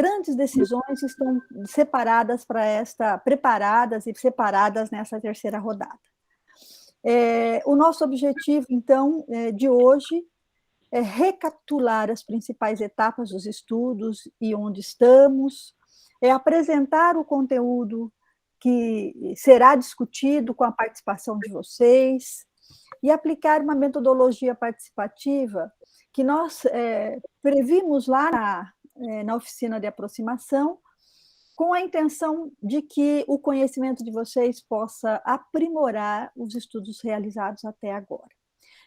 grandes decisões estão preparadas e separadas nessa terceira rodada. O nosso objetivo, então, de hoje é recapitular as principais etapas dos estudos e onde estamos, apresentar o conteúdo que será discutido com a participação de vocês e aplicar uma metodologia participativa que nós previmos lá na oficina de aproximação, com a intenção de que o conhecimento de vocês possa aprimorar os estudos realizados até agora.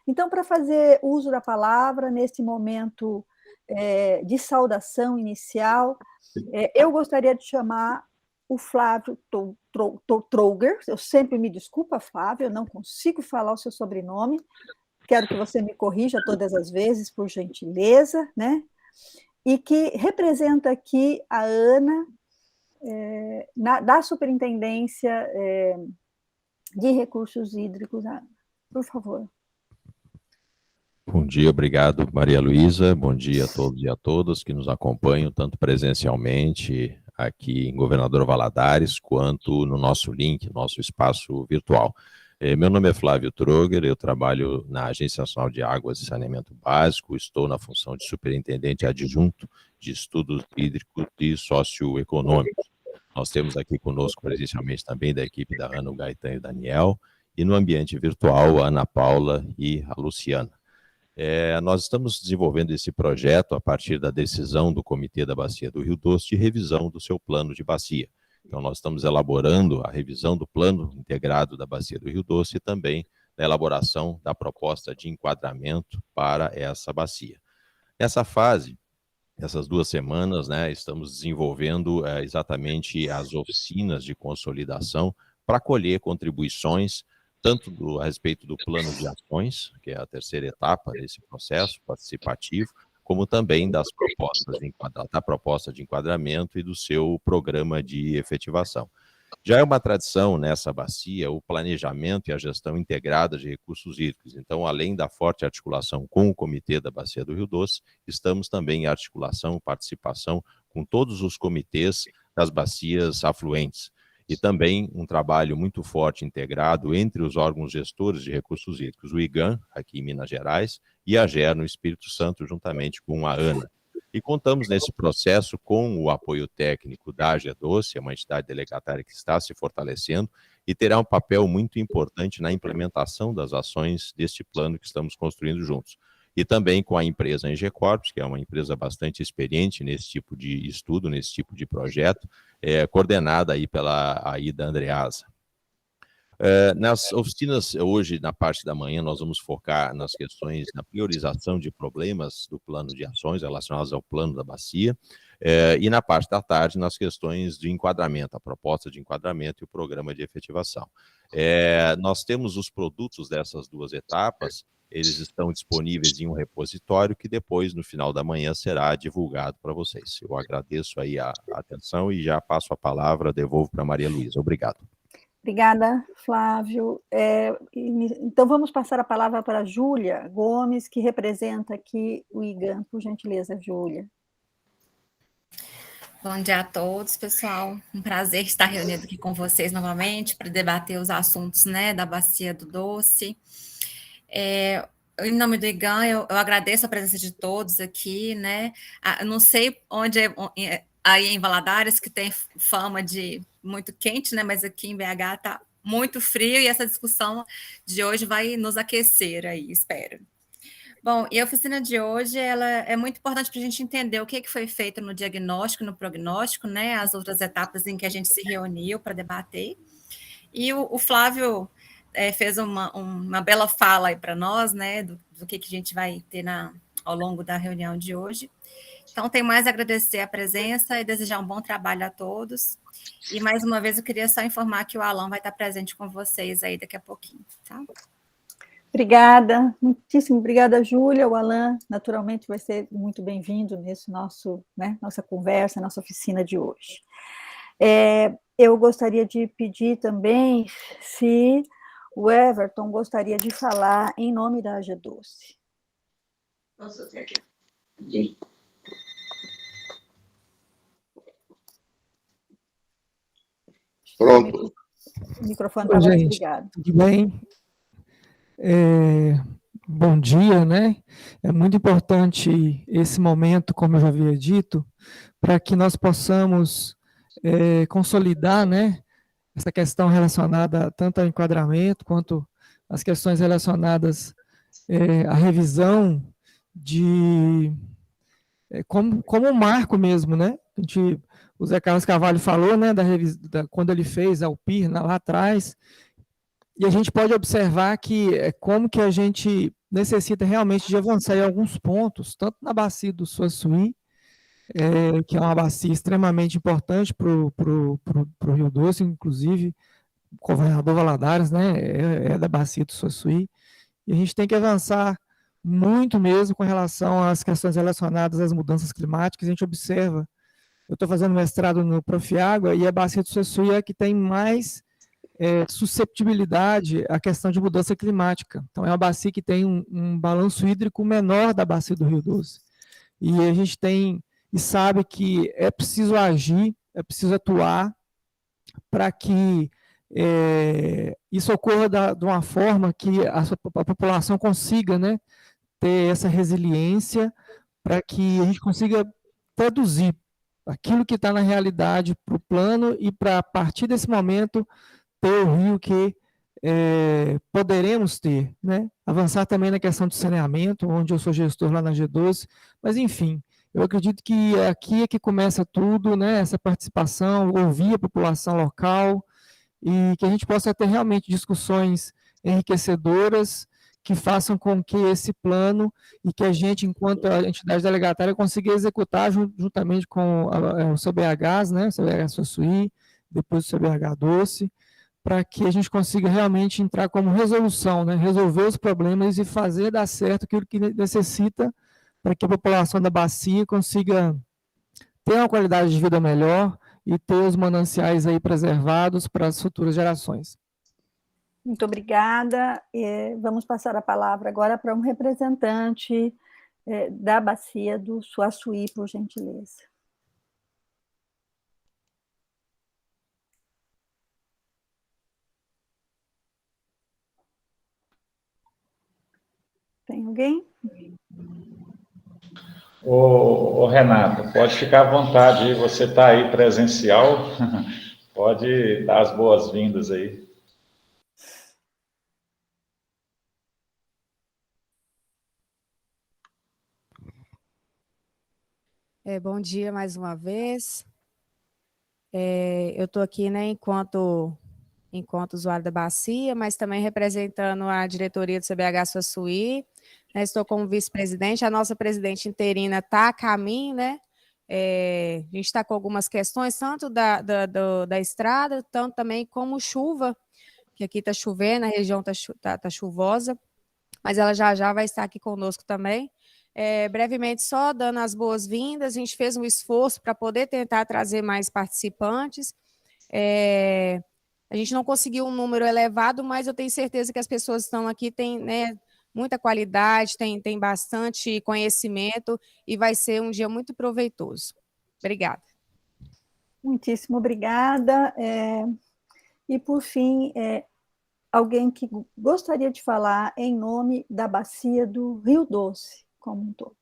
Então, para fazer uso da palavra, nesse momento de saudação inicial, eu gostaria de chamar o Flávio Troger. Eu sempre me desculpa, Flávio, eu não consigo falar o seu sobrenome, quero que você me corrija todas as vezes, por gentileza, né? E que representa aqui a Ana, da Superintendência de Recursos Hídricos. Ana, por favor. Bom dia, obrigado, Maria Luísa. Bom dia a todos e a todas que nos acompanham, tanto presencialmente aqui em Governador Valadares, quanto no nosso link, nosso espaço virtual. Meu nome é Flávio Troger, eu trabalho na Agência Nacional de Águas e Saneamento Básico, estou na função de superintendente adjunto de estudos hídricos e socioeconômicos. Nós temos aqui conosco presencialmente também da equipe da Ana, o Gaetan e o Daniel, e no ambiente virtual a Ana Paula e a Luciana. Nós estamos desenvolvendo esse projeto a partir da decisão do Comitê da Bacia do Rio Doce de revisão do seu plano de bacia. Então, nós estamos elaborando a revisão do plano integrado da Bacia do Rio Doce e também da elaboração da proposta de enquadramento para essa bacia. Nessa fase, essas 2 semanas, estamos desenvolvendo exatamente as oficinas de consolidação para colher contribuições tanto a respeito do plano de ações, que é a terceira etapa desse processo participativo, como também da proposta de enquadramento e do seu programa de efetivação. Já é uma tradição nessa bacia o planejamento e a gestão integrada de recursos hídricos. Então, além da forte articulação com o Comitê da Bacia do Rio Doce, estamos também em articulação, participação com todos os comitês das bacias afluentes. E também um trabalho muito forte integrado entre os órgãos gestores de recursos hídricos, o IGAM, aqui em Minas Gerais, e a AGER, no Espírito Santo, juntamente com a ANA. E contamos nesse processo com o apoio técnico da AGEDoce, uma entidade delegatária que está se fortalecendo e terá um papel muito importante na implementação das ações deste plano que estamos construindo juntos. E também com a empresa Engecorps, que é uma empresa bastante experiente nesse tipo de estudo, nesse tipo de projeto, coordenada aí pela Aida Andreasa. Nas oficinas, hoje, na parte da manhã, nós vamos focar nas questões, na priorização de problemas do plano de ações relacionados ao plano da bacia, e na parte da tarde, nas questões de enquadramento, a proposta de enquadramento e o programa de efetivação. Nós temos os produtos dessas 2 etapas, eles estão disponíveis em um repositório que depois, no final da manhã, será divulgado para vocês. Eu agradeço aí a atenção e já passo a palavra, devolvo para a Maria Luísa. Obrigado. Obrigada, Flávio. Então, vamos passar a palavra para a Júlia Gomes, que representa aqui o IGAM. Por gentileza, Júlia. Bom dia a todos, pessoal. Um prazer estar reunido aqui com vocês novamente para debater os assuntos, da Bacia do Doce. Em nome do IGAM, eu agradeço a presença de todos aqui, Eu não sei onde aí em Valadares, que tem fama de muito quente, mas aqui em BH está muito frio e essa discussão de hoje vai nos aquecer aí, espero. Bom, e a oficina de hoje ela é muito importante para a gente entender o que foi feito no diagnóstico, no prognóstico, as outras etapas em que a gente se reuniu para debater. E o Flávio fez uma bela fala aí para nós, do que a gente vai ter ao longo da reunião de hoje. Então, tem mais a agradecer a presença e desejar um bom trabalho a todos. E, mais uma vez, eu queria só informar que o Alan vai estar presente com vocês aí daqui a pouquinho, tá? Obrigada, muitíssimo obrigada, Júlia. O Alan, naturalmente, vai ser muito bem-vindo nesse nossa conversa, nossa oficina de hoje. Eu gostaria de pedir também se o Everton gostaria de falar em nome da AGEDoce. Posso ter aqui. Pronto. O microfone estava desligado. Tudo bem? Bom dia, né? É muito importante esse momento, como eu já havia dito, para que nós possamos consolidar, né, essa questão relacionada tanto ao enquadramento quanto as questões relacionadas à revisão de como um marco mesmo, né? O Zé Carlos Carvalho falou, né, quando ele fez a UPIR lá atrás, e a gente pode observar que como que a gente necessita realmente de avançar em alguns pontos, tanto na bacia do Suaçuí, que é uma bacia extremamente importante para o Rio Doce, inclusive o governador Valadares, né, é da bacia do Suaçuí, e a gente tem que avançar muito mesmo com relação às questões relacionadas às mudanças climáticas. A gente observa, eu estou fazendo mestrado no Profiágua, e a bacia do Suaçuí é a que tem mais susceptibilidade à questão de mudança climática. Então, é uma bacia que tem um balanço hídrico menor da bacia do Rio Doce. E a gente tem e sabe que é preciso agir, é preciso atuar para que isso ocorra de uma forma que a população consiga, né, ter essa resiliência, para que a gente consiga traduzir aquilo que está na realidade para o plano e para, a partir desse momento, ter o rio que poderemos ter, né? Avançar também na questão do saneamento, onde eu sou gestor lá na G12, mas enfim, eu acredito que aqui é que começa tudo, né? Essa participação, ouvir a população local, e que a gente possa ter realmente discussões enriquecedoras que façam com que esse plano e que a gente, enquanto a entidade delegatária, consiga executar juntamente com o CBHs, né? O CBH Suaçuí, depois o CBH Doce, para que a gente consiga realmente entrar como resolução, né? Resolver os problemas e fazer dar certo aquilo que necessita para que a população da bacia consiga ter uma qualidade de vida melhor e ter os mananciais aí preservados para as futuras gerações. Muito obrigada. Vamos passar a palavra agora para um representante da bacia do Suaçuí, por gentileza. Tem alguém? Ô, Renato, pode ficar à vontade, você está aí presencial, pode dar as boas-vindas aí. Bom dia mais uma vez. Eu estou aqui, né, enquanto usuário da bacia, mas também representando a diretoria do CBH Suaçuí. Estou como vice-presidente, a nossa presidente interina está a caminho, né? A gente está com algumas questões, tanto da estrada, tanto também como chuva, que aqui está chovendo, a região tá chuvosa, mas ela já vai estar aqui conosco também. Brevemente, só dando as boas-vindas, a gente fez um esforço para poder tentar trazer mais participantes. A gente não conseguiu um número elevado, mas eu tenho certeza que as pessoas que estão aqui têm, né, muita qualidade, tem bastante conhecimento e vai ser um dia muito proveitoso. Obrigada. Muitíssimo obrigada. E, por fim, alguém que gostaria de falar em nome da bacia do Rio Doce, como um todo.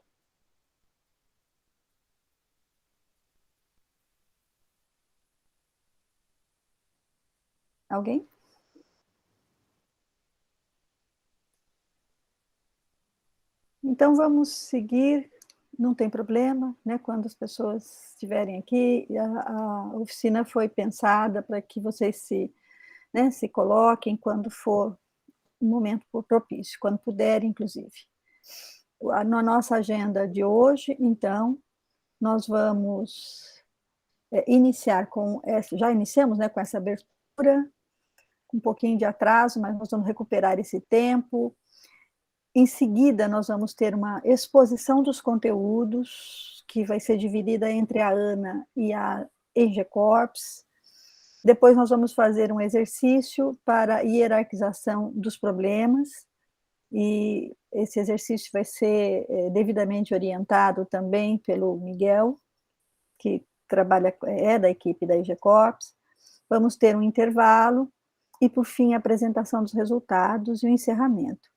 Alguém? Então, vamos seguir, não tem problema, né? Quando as pessoas estiverem aqui, a oficina foi pensada para que vocês se coloquem quando for um momento propício, quando puderem, inclusive. Na nossa agenda de hoje, então, nós vamos iniciar já iniciamos, né, com essa abertura, com um pouquinho de atraso, mas nós vamos recuperar esse tempo. Em seguida, nós vamos ter uma exposição dos conteúdos, que vai ser dividida entre a Ana e a EGECorps. Depois nós vamos fazer um exercício para hierarquização dos problemas, e esse exercício vai ser devidamente orientado também pelo Miguel, que é da equipe da EGECorps. vamos ter um intervalo e, por fim, a apresentação dos resultados e o encerramento.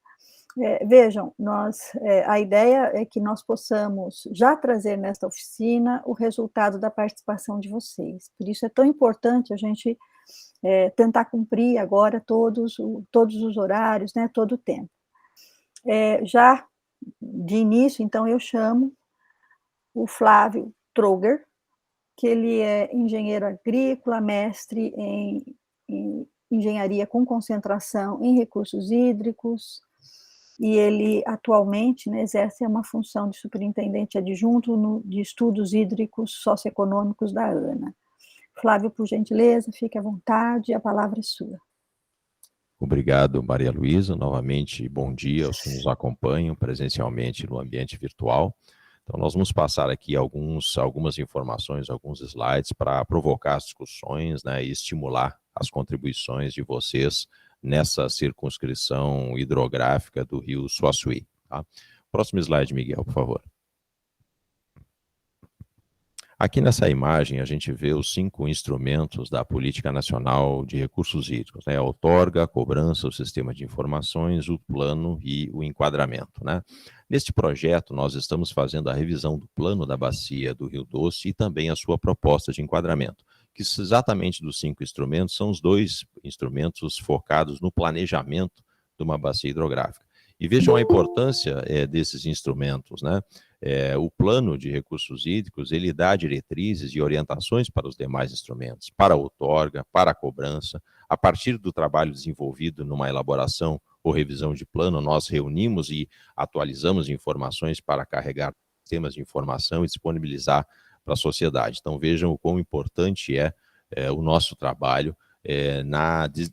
Vejam, a ideia é que nós possamos já trazer nesta oficina o resultado da participação de vocês. Por isso é tão importante a gente tentar cumprir agora todos os horários, né, todo o tempo. Já de início, então, eu chamo o Flávio Troger, que ele é engenheiro agrícola, mestre em engenharia com concentração em recursos hídricos, e ele atualmente, né, exerce uma função de superintendente adjunto de estudos hídricos socioeconômicos da ANA. Flávio, por gentileza, fique à vontade, a palavra é sua. Obrigado, Maria Luísa. Novamente, bom dia aos que nos acompanham presencialmente no ambiente virtual. Então, nós vamos passar aqui algumas informações, alguns slides para provocar as discussões, né, e estimular as contribuições de vocês nessa circunscrição hidrográfica do rio Suaçuí. Tá? Próximo slide, Miguel, por favor. Aqui nessa imagem, a gente vê os 5 instrumentos da Política Nacional de Recursos Hídricos, né? A outorga, a cobrança, o sistema de informações, o plano e o enquadramento, né? Neste projeto, nós estamos fazendo a revisão do plano da bacia do Rio Doce e também a sua proposta de enquadramento, que exatamente dos 5 instrumentos são os 2 instrumentos focados no planejamento de uma bacia hidrográfica. E vejam a importância desses instrumentos, né? O plano de recursos hídricos, ele dá diretrizes e orientações para os demais instrumentos, para a outorga, para a cobrança. A partir do trabalho desenvolvido numa elaboração ou revisão de plano, nós reunimos e atualizamos informações para carregar sistemas de informação e disponibilizar para a sociedade. Então vejam o quão importante é o nosso trabalho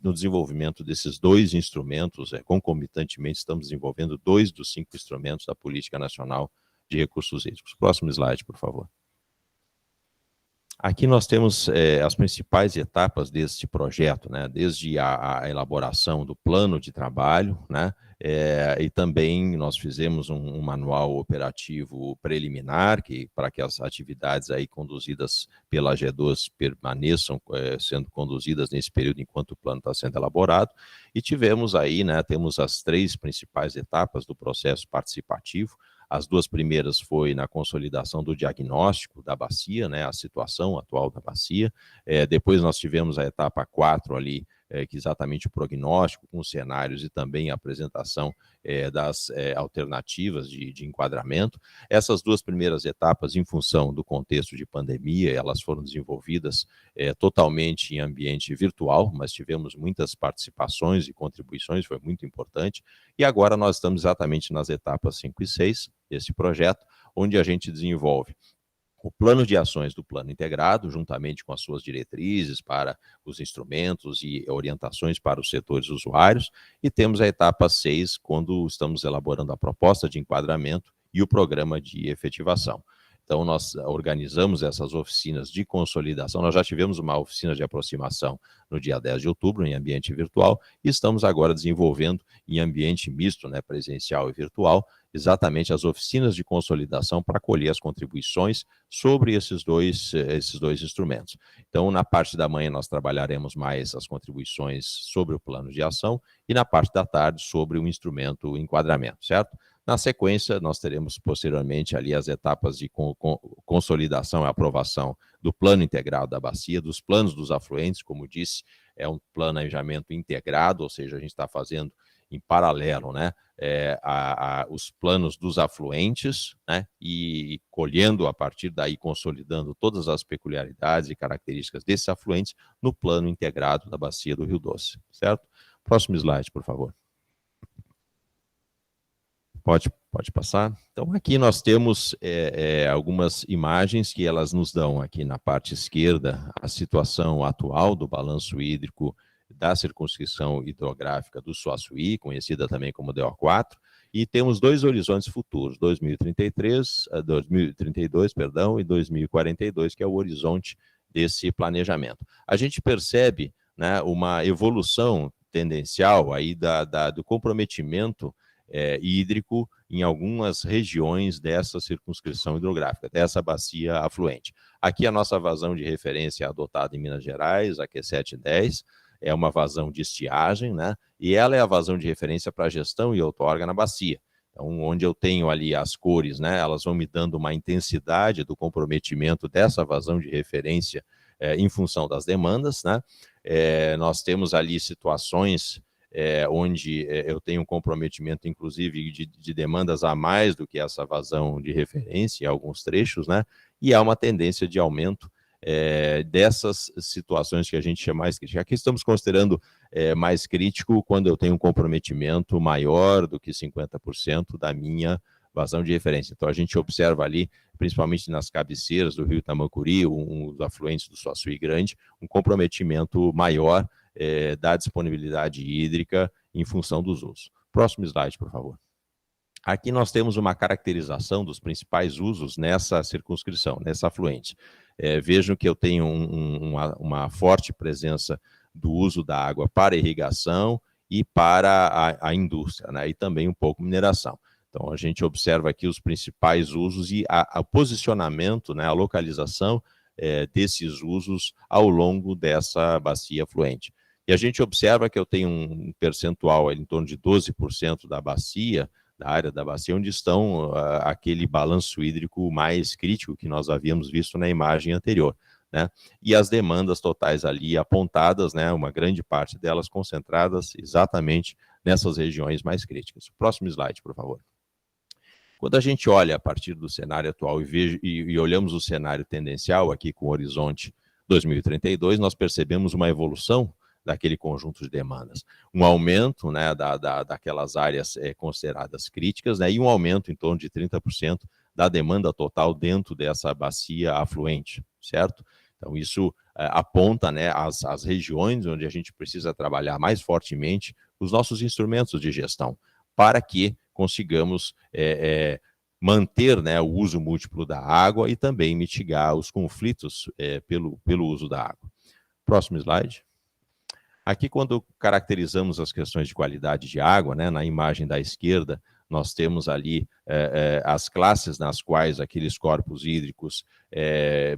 no desenvolvimento desses 2 instrumentos. Concomitantemente, estamos desenvolvendo 2 dos 5 instrumentos da Política Nacional de Recursos Hídricos. Próximo slide, por favor. Aqui nós temos as principais etapas deste projeto, né? Desde a elaboração do plano de trabalho, né? E também nós fizemos um manual operativo preliminar, para que as atividades aí conduzidas pela G12 permaneçam sendo conduzidas nesse período enquanto o plano está sendo elaborado. E tivemos aí, né, temos as 3 principais etapas do processo participativo. As 2 primeiras foi na consolidação do diagnóstico da bacia, né, a situação atual da bacia. Depois nós tivemos a etapa 4 ali, que exatamente o prognóstico com os cenários e também a apresentação das alternativas de enquadramento. Essas 2 primeiras etapas, em função do contexto de pandemia, elas foram desenvolvidas totalmente em ambiente virtual, mas tivemos muitas participações e contribuições, foi muito importante. E agora nós estamos exatamente nas etapas 5 e 6 desse projeto, onde a gente desenvolve o plano de ações do plano integrado, juntamente com as suas diretrizes para os instrumentos e orientações para os setores usuários, e temos a etapa 6, quando estamos elaborando a proposta de enquadramento e o programa de efetivação. Então, nós organizamos essas oficinas de consolidação. Nós já tivemos uma oficina de aproximação no dia 10 de outubro, em ambiente virtual, e estamos agora desenvolvendo em ambiente misto, né, presencial e virtual, exatamente as oficinas de consolidação para colher as contribuições sobre esses dois instrumentos. Então, na parte da manhã, nós trabalharemos mais as contribuições sobre o plano de ação e na parte da tarde sobre o instrumento enquadramento, certo? Na sequência, nós teremos posteriormente ali as etapas de consolidação e aprovação do plano integrado da bacia, dos planos dos afluentes, como disse, é um planejamento integrado, ou seja, a gente está fazendo em paralelo, né, os planos dos afluentes, né, e colhendo a partir daí, consolidando todas as peculiaridades e características desses afluentes no plano integrado da bacia do Rio Doce, certo? Próximo slide, por favor. Pode passar. Então, aqui nós temos algumas imagens que elas nos dão aqui na parte esquerda a situação atual do balanço hídrico da circunscrição hidrográfica do Suaçuí, conhecida também como DO4, e temos 2 horizontes futuros, 2032, e 2042, que é o horizonte desse planejamento. A gente percebe, né, uma evolução tendencial aí do comprometimento hídrico em algumas regiões dessa circunscrição hidrográfica, dessa bacia afluente. Aqui a nossa vazão de referência adotada em Minas Gerais, a Q710, é uma vazão de estiagem, né? E ela é a vazão de referência para gestão e outorga na bacia. Então, onde eu tenho ali as cores, né? Elas vão me dando uma intensidade do comprometimento dessa vazão de referência em função das demandas, né? Nós temos ali situações onde eu tenho um comprometimento, inclusive, de demandas a mais do que essa vazão de referência em alguns trechos, né? E há uma tendência de aumento dessas situações que a gente chama mais crítica. Aqui estamos considerando mais crítico quando eu tenho um comprometimento maior do que 50% da minha vazão de referência. Então, a gente observa ali, principalmente nas cabeceiras do rio Tamacuri, os afluentes do Suaçuí Grande, um comprometimento maior da disponibilidade hídrica em função dos usos. Próximo slide, por favor. Aqui nós temos uma caracterização dos principais usos nessa circunscrição, nessa afluente. Vejam que eu tenho uma forte presença do uso da água para irrigação e para a indústria, né? E também um pouco mineração. Então, a gente observa aqui os principais usos e o posicionamento, né, a localização desses usos ao longo dessa bacia afluente. E a gente observa que eu tenho um percentual em torno de 12% da bacia, da área da bacia, onde estão aquele balanço hídrico mais crítico que nós havíamos visto na imagem anterior, né? E as demandas totais ali apontadas, né, uma grande parte delas concentradas exatamente nessas regiões mais críticas. Próximo slide, por favor. Quando a gente olha a partir do cenário atual e olhamos o cenário tendencial aqui com o horizonte 2032, nós percebemos uma evolução daquele conjunto de demandas. Um aumento, né, daquelas áreas consideradas críticas, né, e um aumento em torno de 30% da demanda total dentro dessa bacia afluente, certo? Então, isso aponta, né, as regiões onde a gente precisa trabalhar mais fortemente os nossos instrumentos de gestão, para que consigamos manter, né, o uso múltiplo da água e também mitigar os conflitos pelo uso da água. Próximo slide. Aqui, quando caracterizamos as questões de qualidade de água, né, na imagem da esquerda, nós temos ali as classes nas quais aqueles corpos hídricos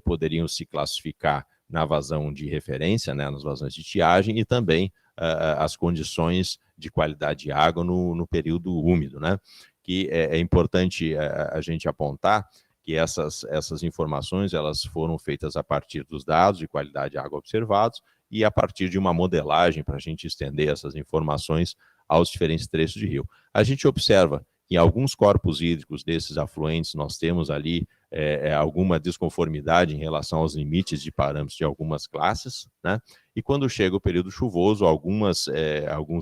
poderiam se classificar na vazão de referência, né, nas vazões de estiagem, e também as condições de qualidade de água no período úmido, né? Que é importante a gente apontar que essas informações elas foram feitas a partir dos dados de qualidade de água observados e a partir de uma modelagem para a gente estender essas informações aos diferentes trechos de rio. A gente observa que em alguns corpos hídricos desses afluentes nós temos ali alguma desconformidade em relação aos limites de parâmetros de algumas classes, né? E quando chega o período chuvoso, alguns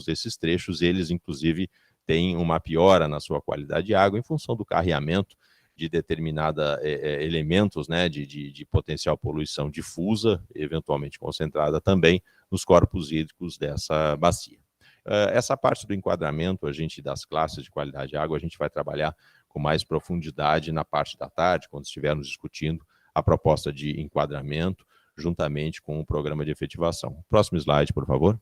desses trechos, eles inclusive têm uma piora na sua qualidade de água em função do carreamento de determinada elementos, né, de potencial poluição difusa, eventualmente concentrada também nos corpos hídricos dessa bacia. Essa parte do enquadramento, das classes de qualidade de água, a gente vai trabalhar com mais profundidade na parte da tarde, quando estivermos discutindo a proposta de enquadramento, juntamente com o programa de efetivação. Próximo slide, por favor.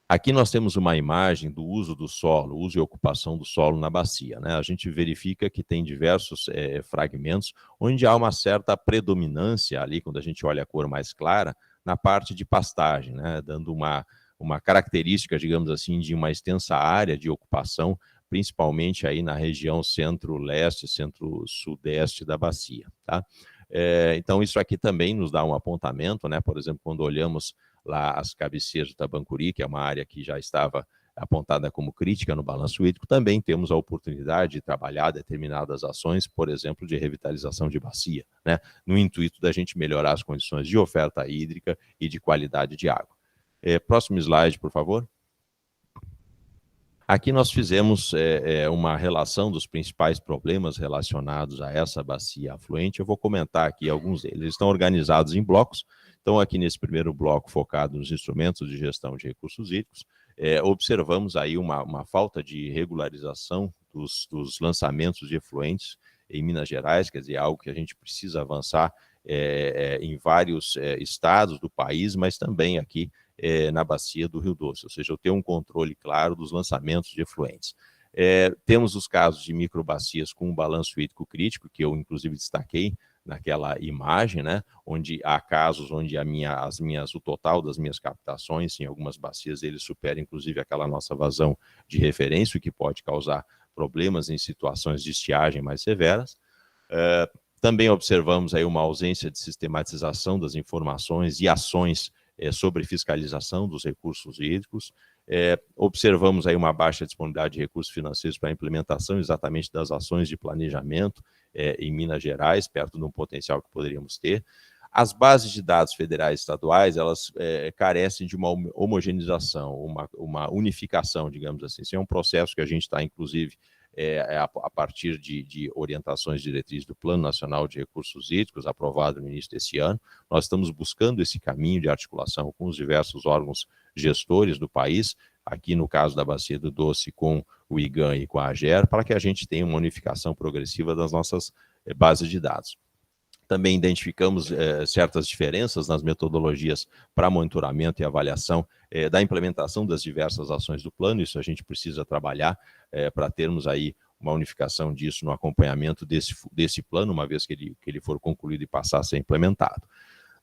Aqui nós temos uma imagem do uso do solo, uso e ocupação do solo na bacia, né? A gente verifica que tem diversos fragmentos onde há uma certa predominância ali, quando a gente olha a cor mais clara, na parte de pastagem, né? Dando uma característica, digamos assim, de uma extensa área de ocupação, principalmente aí na região centro-leste, centro-sudeste da bacia, tá? Então, isso aqui também nos dá um apontamento, né? Por exemplo, quando olhamos lá as cabeceiras do Tabancuri, que é uma área que já estava apontada como crítica no balanço hídrico, também temos a oportunidade de trabalhar determinadas ações, por exemplo, de revitalização de bacia, né? No intuito da gente melhorar as condições de oferta hídrica e de qualidade de água. Próximo slide, por favor. Aqui nós fizemos uma relação dos principais problemas relacionados a essa bacia afluente. Eu vou comentar aqui alguns deles. Eles estão organizados em blocos. Então, aqui nesse primeiro bloco, focado nos instrumentos de gestão de recursos hídricos, observamos aí uma falta de regularização dos lançamentos de efluentes em Minas Gerais, quer dizer, algo que a gente precisa avançar em vários estados do país, mas também aqui na bacia do Rio Doce, ou seja, eu tenho um controle claro dos lançamentos de efluentes. Temos os casos de microbacias com um balanço hídrico crítico, que eu inclusive destaquei naquela imagem, né, onde há casos onde o total das minhas captações, em algumas bacias, ele supera inclusive aquela nossa vazão de referência, o que pode causar problemas em situações de estiagem mais severas. Também observamos aí uma ausência de sistematização das informações e ações sobre fiscalização dos recursos hídricos. Observamos aí uma baixa disponibilidade de recursos financeiros para a implementação exatamente das ações de planejamento em Minas Gerais, perto de um potencial que poderíamos ter. As bases de dados federais e estaduais, elas carecem de uma homogeneização, uma unificação, digamos assim. Isso é um processo que a gente está, inclusive, a partir de orientações diretrizes do Plano Nacional de Recursos Hídricos, aprovado no início desse ano. Nós estamos buscando esse caminho de articulação com os diversos órgãos gestores do país, aqui no caso da Bacia do Doce, com o IGAM e com a AGER, para que a gente tenha uma unificação progressiva das nossas bases de dados. Também identificamos certas diferenças nas metodologias para monitoramento e avaliação da implementação das diversas ações do plano. Isso a gente precisa trabalhar para termos aí uma unificação disso no acompanhamento desse plano, uma vez que ele for concluído e passar a ser implementado.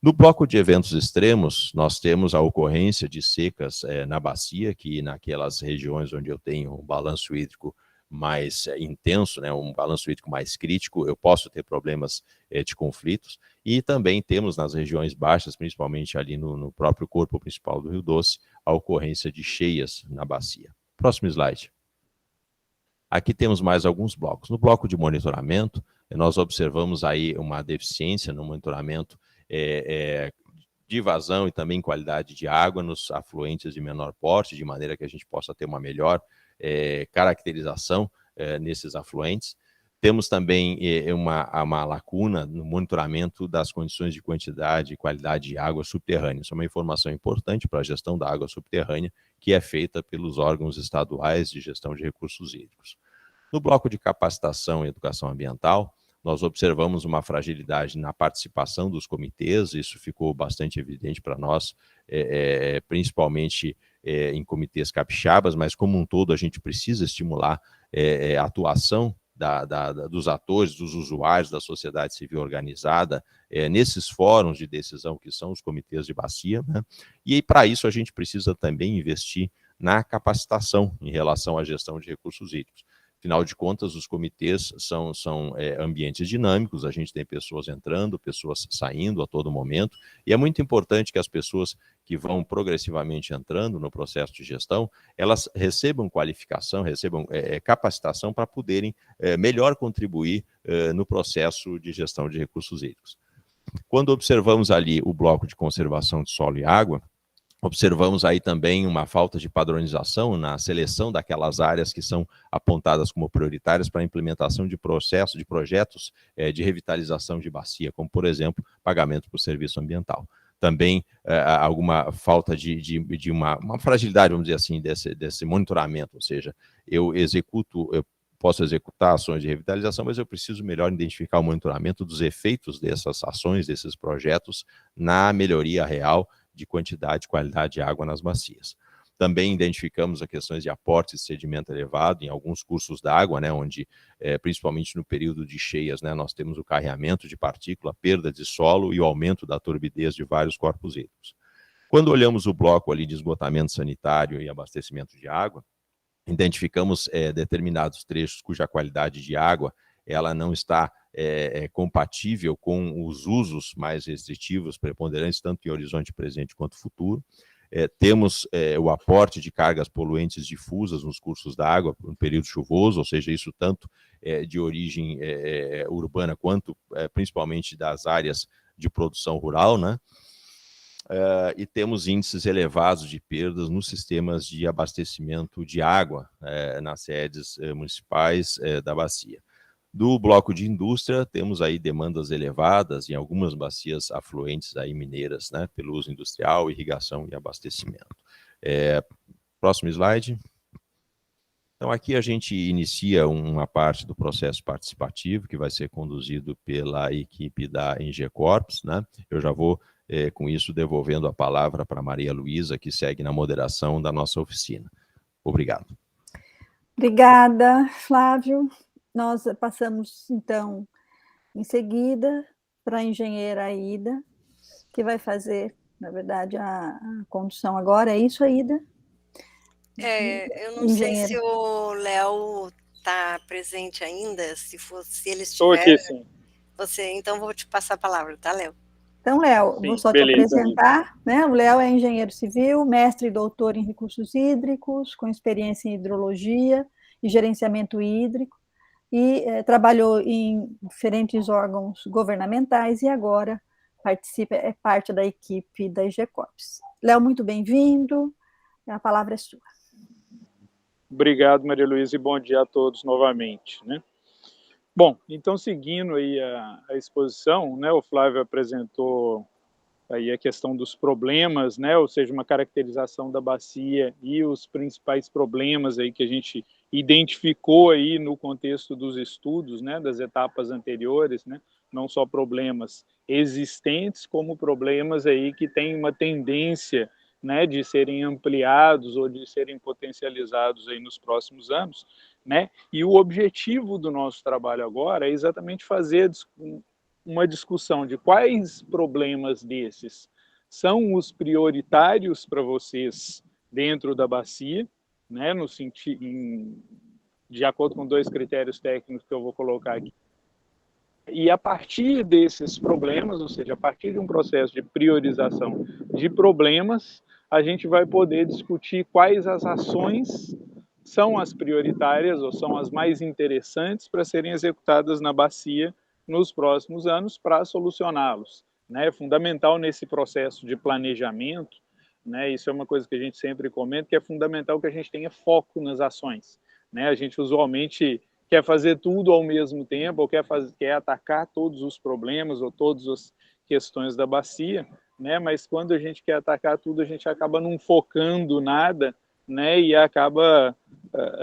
No bloco de eventos extremos, nós temos a ocorrência de secas na bacia, que naquelas regiões onde eu tenho um balanço hídrico mais intenso, né, um balanço hídrico mais crítico, eu posso ter problemas de conflitos, e também temos nas regiões baixas, principalmente ali no próprio corpo principal do Rio Doce, a ocorrência de cheias na bacia. Próximo slide. Aqui temos mais alguns blocos. No bloco de monitoramento, nós observamos aí uma deficiência no monitoramento de vazão e também qualidade de água nos afluentes de menor porte, de maneira que a gente possa ter uma melhor caracterização nesses afluentes. Temos também uma lacuna no monitoramento das condições de quantidade e qualidade de água subterrânea. Isso é uma informação importante para a gestão da água subterrânea, que é feita pelos órgãos estaduais de gestão de recursos hídricos. No bloco de capacitação e educação ambiental, nós observamos uma fragilidade na participação dos comitês, isso ficou bastante evidente para nós, principalmente em comitês capixabas, mas como um todo a gente precisa estimular a atuação dos atores, dos usuários, da sociedade civil organizada, nesses fóruns de decisão que são os comitês de bacia, né? E para isso a gente precisa também investir na capacitação em relação à gestão de recursos hídricos. Afinal de contas, os comitês são ambientes dinâmicos, a gente tem pessoas entrando, pessoas saindo a todo momento, e é muito importante que as pessoas que vão progressivamente entrando no processo de gestão, elas recebam qualificação, recebam capacitação para poderem melhor contribuir no processo de gestão de recursos hídricos. Quando observamos ali o bloco de conservação de solo e água, observamos aí também uma falta de padronização na seleção daquelas áreas que são apontadas como prioritárias para a implementação de projetos de revitalização de bacia, como, por exemplo, pagamento por serviço ambiental. Também alguma falta de uma fragilidade, vamos dizer assim, desse monitoramento, ou seja, eu posso executar ações de revitalização, mas eu preciso melhor identificar o monitoramento dos efeitos dessas ações, desses projetos, na melhoria real de quantidade e qualidade de água nas bacias. Também identificamos as questões de aporte de sedimento elevado em alguns cursos d'água, né, onde, principalmente no período de cheias, né, nós temos o carreamento de partícula, perda de solo e o aumento da turbidez de vários corpos hídricos. Quando olhamos o bloco ali de esgotamento sanitário e abastecimento de água, identificamos determinados trechos cuja qualidade de água ela não está compatível com os usos mais restritivos, preponderantes, tanto em horizonte presente quanto futuro. Temos o aporte de cargas poluentes difusas nos cursos d'água no período chuvoso, ou seja, isso tanto de origem urbana quanto principalmente das áreas de produção rural, né? E temos índices elevados de perdas nos sistemas de abastecimento de água nas sedes municipais da bacia. Do bloco de indústria, temos aí demandas elevadas em algumas bacias afluentes aí mineiras, né, pelo uso industrial, irrigação e abastecimento. Próximo slide. Então, aqui a gente inicia uma parte do processo participativo, que vai ser conduzido pela equipe da ENGE Corps, né? Eu já vou, com isso, devolvendo a palavra para Maria Luísa, que segue na moderação da nossa oficina. Obrigado. Obrigada, Flávio. Nós passamos, então, em seguida, para a engenheira Aida, que vai fazer, na verdade, a condução agora. É isso, Aida? Eu não sei se o Léo está presente ainda, se ele Estou estiver, aqui, sim. então vou te passar a palavra, tá, Léo? Então, Léo, Sim, vou só beleza. te apresentar, né? O Léo é engenheiro civil, mestre e doutor em recursos hídricos, com experiência em hidrologia e gerenciamento hídrico, e trabalhou em diferentes órgãos governamentais e agora é parte da equipe da IGECOPS. Léo, muito bem-vindo, a palavra é sua. Obrigado, Maria Luísa, e bom dia a todos novamente, né? Bom, então, seguindo aí a exposição, né, o Flávio apresentou aí a questão dos problemas, né, ou seja, uma caracterização da bacia e os principais problemas aí que a gente identificou aí no contexto dos estudos, né, das etapas anteriores, né, não só problemas existentes, como problemas aí que têm uma tendência, né, de serem ampliados ou de serem potencializados aí nos próximos anos, né? E o objetivo do nosso trabalho agora é exatamente fazer uma discussão de quais problemas desses são os prioritários para vocês dentro da bacia, né, no sentido, de acordo com 2 critérios técnicos que eu vou colocar aqui. E a partir desses problemas, ou seja, a partir de um processo de priorização de problemas, a gente vai poder discutir quais as ações são as prioritárias ou são as mais interessantes para serem executadas na bacia nos próximos anos para solucioná-los, né? É fundamental nesse processo de planejamento, né? Isso é uma coisa que a gente sempre comenta, que é fundamental que a gente tenha foco nas ações, né? A gente usualmente quer fazer tudo ao mesmo tempo, ou quer atacar todos os problemas ou todas as questões da bacia, né? Mas quando a gente quer atacar tudo, a gente acaba não focando nada, né? E acaba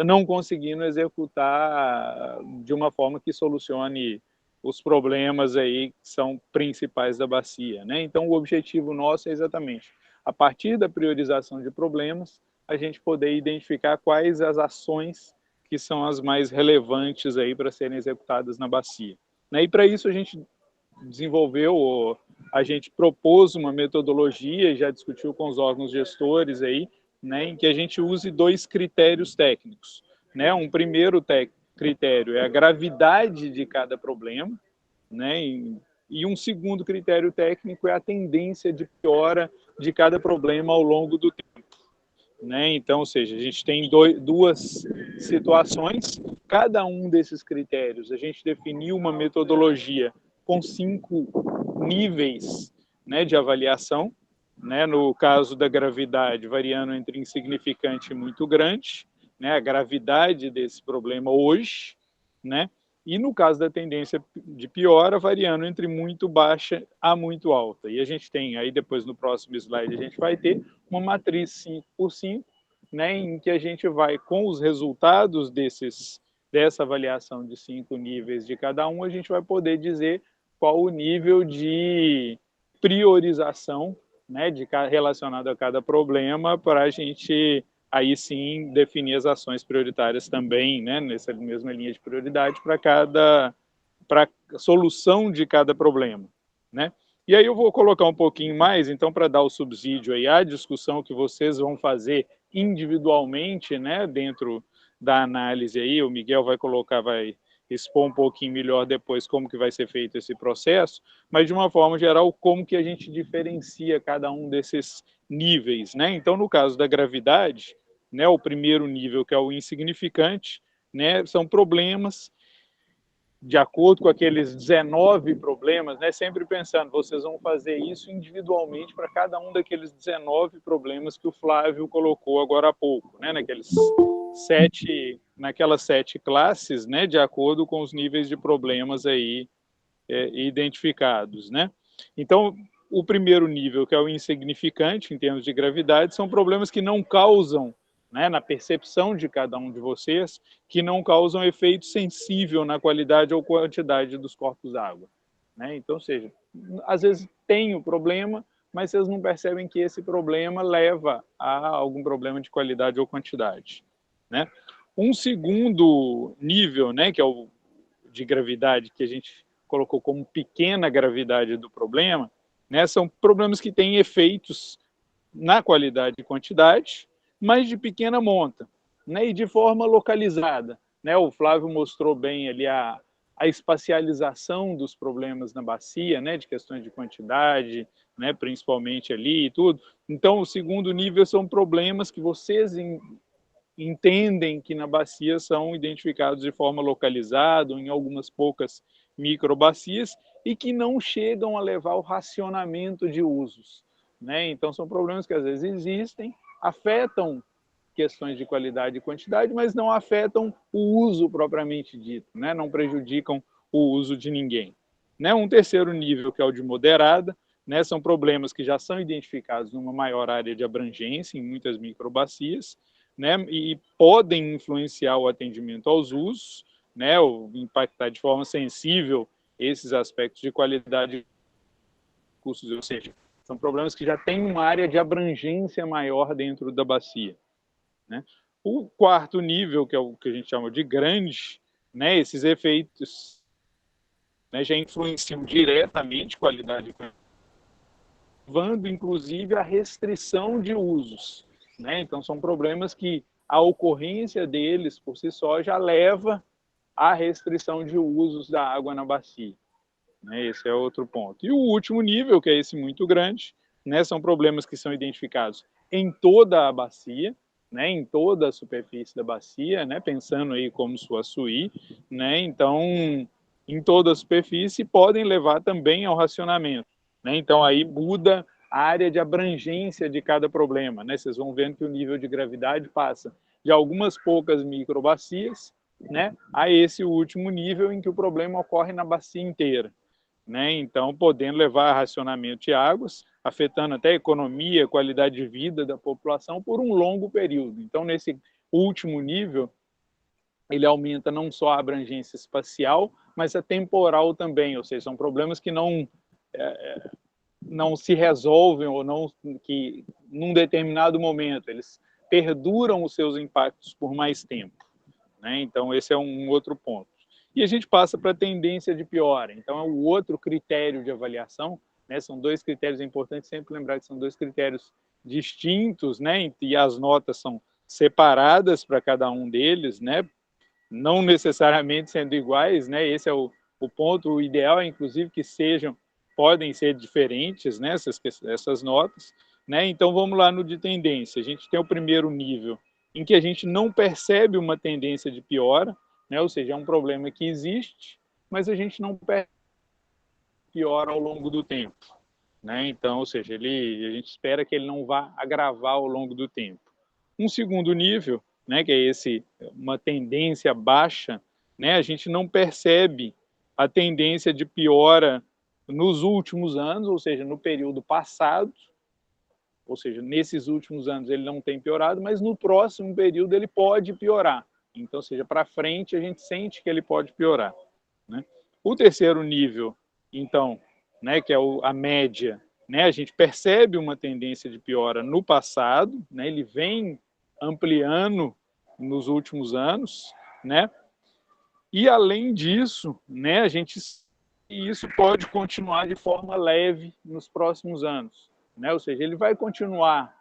não conseguindo executar de uma forma que solucione os problemas aí que são principais da bacia, né? Então, o objetivo nosso é exatamente, a partir da priorização de problemas, a gente poder identificar quais as ações que são as mais relevantes aí para serem executadas na bacia, né? E para isso a gente desenvolveu, a gente propôs uma metodologia e já discutiu com os órgãos gestores aí, né, em que a gente use 2 critérios técnicos, né? Um primeiro critério é a gravidade de cada problema, né? E um segundo critério técnico é a tendência de piora de cada problema ao longo do tempo, né? Então, ou seja, a gente tem 2 situações, cada um desses critérios a gente definiu uma metodologia com 5 níveis, né, de avaliação, né? No caso da gravidade, variando entre insignificante e muito grande, né? A gravidade desse problema hoje, né? E no caso da tendência de piora, variando entre muito baixa a muito alta. E a gente tem aí, depois no próximo slide, a gente vai ter uma matriz 5x5, né, em que a gente vai, com os resultados dessa avaliação de 5 níveis de cada um, a gente vai poder dizer qual o nível de priorização, né, relacionado a cada problema, para a gente aí sim definir as ações prioritárias também, né, nessa mesma linha de prioridade para a solução de cada problema, né? E aí eu vou colocar um pouquinho mais, então, para dar o subsídio aí à discussão que vocês vão fazer individualmente, né, dentro da análise aí, o Miguel vai expor um pouquinho melhor depois como que vai ser feito esse processo, mas de uma forma geral, como que a gente diferencia cada um desses níveis, né? Então, no caso da gravidade, né, o primeiro nível, que é o insignificante, né, são problemas de acordo com aqueles 19 problemas, né, sempre pensando, vocês vão fazer isso individualmente para cada um daqueles 19 problemas que o Flávio colocou agora há pouco, né, naquelas 7 classes, né, de acordo com os níveis de problemas aí identificados, né. Então, o primeiro nível, que é o insignificante em termos de gravidade, são problemas que não causam, né, na percepção de cada um de vocês, que não causam efeito sensível na qualidade ou quantidade dos corpos d'água, né? Então, ou seja, às vezes tem o problema, mas vocês não percebem que esse problema leva a algum problema de qualidade ou quantidade, né? Um segundo nível, né, que é o de gravidade que a gente colocou como pequena gravidade do problema, né, são problemas que têm efeitos na qualidade e quantidade, mas de pequena monta, né, e de forma localizada. Né? O Flávio mostrou bem ali a espacialização dos problemas na bacia, né, de questões de quantidade, né, principalmente ali e tudo. Então, o segundo nível são problemas que vocês entendem que na bacia são identificados de forma localizada, em algumas poucas microbacias, e que não chegam a levar ao racionamento de usos. Né? Então, são problemas que às vezes existem, afetam questões de qualidade e quantidade, mas não afetam o uso propriamente dito, né? Não prejudicam o uso de ninguém. Né? Um terceiro nível, que é o de moderada, né? São problemas que já são identificados numa maior área de abrangência, em muitas microbacias, né? E podem influenciar o atendimento aos usos, né? Ou impactar de forma sensível esses aspectos de qualidade e custos, ou seja, são problemas que já têm uma área de abrangência maior dentro da bacia. Né? O quarto nível, que é o que a gente chama de grande, né, esses efeitos, né, já influenciam diretamente qualidade, levando inclusive a restrição de usos. Né? Então, são problemas que a ocorrência deles, por si só, já leva à restrição de usos da água na bacia. Né? Esse é outro ponto. E o último nível, que é esse muito grande, né, são problemas que são identificados em toda a bacia, né, em toda a superfície da bacia, né, pensando aí como sua SUI, né, então, em toda a superfície, podem levar também ao racionamento. Né, então, aí muda a área de abrangência de cada problema. Né, vocês vão vendo que o nível de gravidade passa de algumas poucas microbacias, né, a esse último nível em que o problema ocorre na bacia inteira. Né, então, podendo levar a racionamento de águas, afetando até a economia, a qualidade de vida da população por um longo período. Então, nesse último nível, ele aumenta não só a abrangência espacial, mas a temporal também, ou seja, são problemas que não se resolvem ou não que num determinado momento eles perduram os seus impactos por mais tempo. Né? Então, esse é um outro ponto. E a gente passa para a tendência de piora. Então, é o outro critério de avaliação. Né? São dois critérios importantes, sempre lembrar que são dois critérios distintos, né? E as notas são separadas para cada um deles, né? Não necessariamente sendo iguais. Né? Esse é o ponto. O ideal é, inclusive, que podem ser diferentes, né? essas notas. Né? Então, vamos lá no de tendência. A gente tem o primeiro nível, em que a gente não percebe uma tendência de piora, né? Ou seja, é um problema que existe, mas a gente não percebe piora ao longo do tempo. Né? Então, ou seja, a gente espera que ele não vá agravar ao longo do tempo. Um segundo nível, né, que é uma tendência baixa, né, a gente não percebe a tendência de piora nos últimos anos, ou seja, no período passado, ou seja, nesses últimos anos ele não tem piorado, mas no próximo período ele pode piorar. Então, ou seja, para frente a gente sente que ele pode piorar. Né? O terceiro nível, então, né, que é a média, né, a gente percebe uma tendência de piora no passado, né, ele vem ampliando nos últimos anos, né, e além disso, né, isso pode continuar de forma leve nos próximos anos. Né? Ou seja, ele vai continuar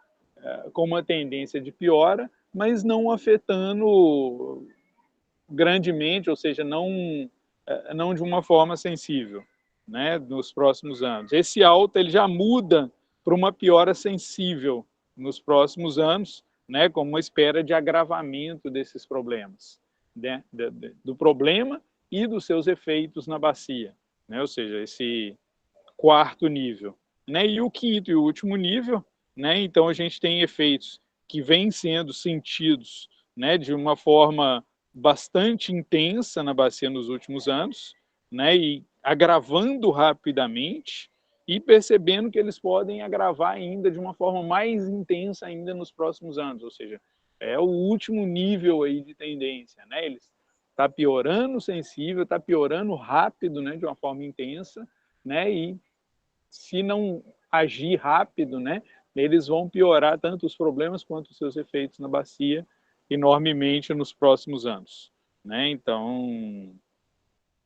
com uma tendência de piora, mas não afetando grandemente, ou seja, não de uma forma sensível, né, nos próximos anos. Esse alta ele já muda para uma piora sensível nos próximos anos, né, com uma espera de agravamento desses problemas, né, do problema e dos seus efeitos na bacia, né, ou seja, esse quarto nível. Né, e o quinto e o último nível, né, então a gente tem efeitos que vêm sendo sentidos, né, de uma forma bastante intensa na bacia nos últimos anos, né, e agravando rapidamente e percebendo que eles podem agravar ainda de uma forma mais intensa ainda nos próximos anos, ou seja, é o último nível aí de tendência, né, ele está piorando sensível, está piorando rápido, né, de uma forma intensa, né, e se não agir rápido, né, eles vão piorar tanto os problemas quanto os seus efeitos na bacia enormemente nos próximos anos. Né? Então,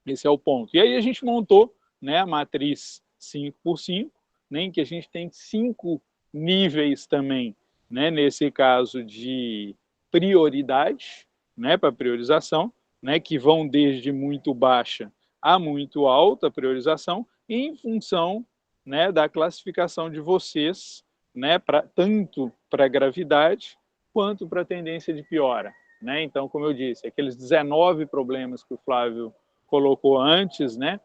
Esse é o ponto. E aí a gente montou, né, a matriz 5x5, né, em que a gente tem 5 níveis também, né, nesse caso de prioridade, né, para priorização, né, que vão desde muito baixa a muito alta priorização, em função, né, da classificação de vocês, né, tanto para gravidade quanto para tendência de piora. Né? Então, como eu disse, aqueles 19 problemas que o Flávio colocou antes, né?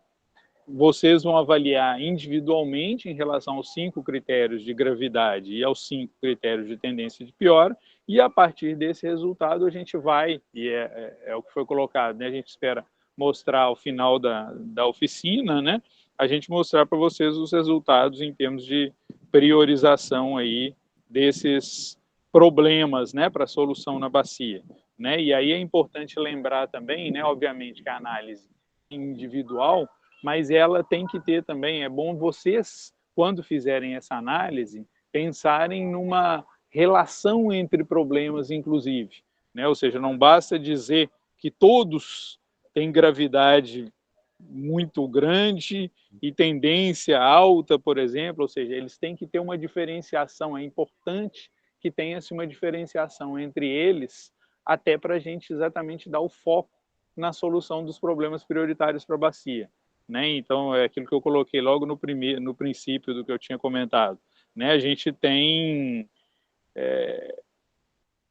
Vocês vão avaliar individualmente em relação aos 5 critérios de gravidade e aos 5 critérios de tendência de piora, e a partir desse resultado a gente vai, e é o que foi colocado, né? A gente espera mostrar ao final da oficina, né? A gente mostrar para vocês os resultados em termos de priorização aí desses problemas, né, para solução na bacia, né? E aí é importante lembrar também, né, obviamente que a análise individual, mas ela tem que ter também, é bom vocês, quando fizerem essa análise, pensarem numa relação entre problemas, inclusive, né? Ou seja, não basta dizer que todos têm gravidade muito grande e tendência alta, por exemplo, ou seja, eles têm que ter uma diferenciação, é importante que tenha-se uma diferenciação entre eles, até para a gente exatamente dar o foco na solução dos problemas prioritários para a bacia. Né? Então, é aquilo que eu coloquei logo no princípio do que eu tinha comentado. Né? A gente tem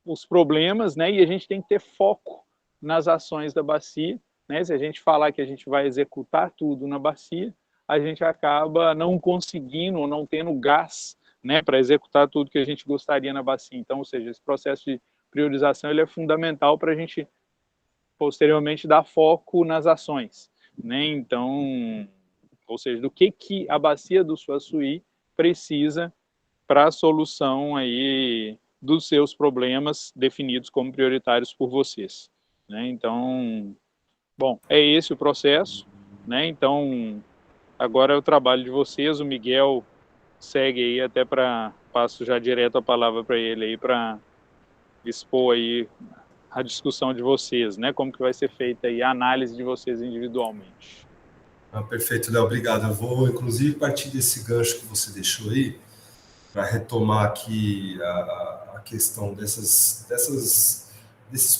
os problemas, né? E a gente tem que ter foco nas ações da bacia. Né? Se a gente falar que a gente vai executar tudo na bacia, a gente acaba não conseguindo ou não tendo gás, né, para executar tudo que a gente gostaria na bacia. Então, ou seja, esse processo de priorização ele é fundamental para a gente posteriormente dar foco nas ações, né? Então, ou seja, do que a bacia do Suaçuí precisa para a solução aí dos seus problemas definidos como prioritários por vocês, né? Então, bom, é esse o processo, né? Então, agora é o trabalho de vocês. O Miguel segue aí, até passo já direto a palavra para ele aí para expor aí a discussão de vocês, né? Como que vai ser feita aí a análise de vocês individualmente. Perfeito, Léo, obrigado. Eu vou, inclusive, partir desse gancho que você deixou aí, para retomar aqui a questão desses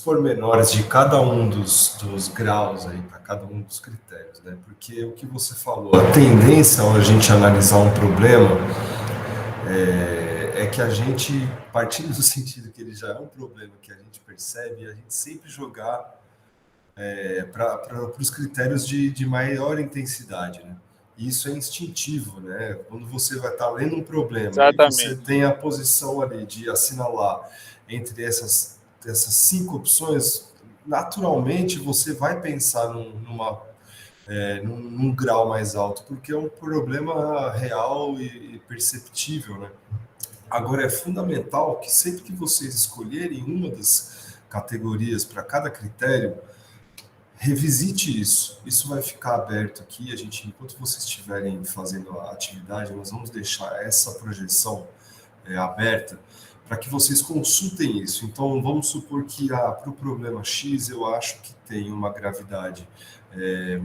pormenores de cada um dos graus aí, para cada um dos critérios, né? Porque o que você falou, a tendência ao a gente analisar um problema é que a gente, partindo do sentido que ele já é um problema que a gente percebe, a gente sempre jogar para os critérios de maior intensidade, né? E isso é instintivo, né? Quando você vai estar lendo um problema, e você tem a posição ali de assinalar entre essas 5 opções, naturalmente você vai pensar num grau mais alto, porque é um problema real e perceptível, né? Agora, é fundamental que sempre que vocês escolherem uma das categorias para cada critério, revisite isso. Isso vai ficar aberto aqui. Enquanto vocês estiverem fazendo a atividade, nós vamos deixar essa projeção aberta para que vocês consultem isso. Então, vamos supor que para o problema X, eu acho que tem uma gravidade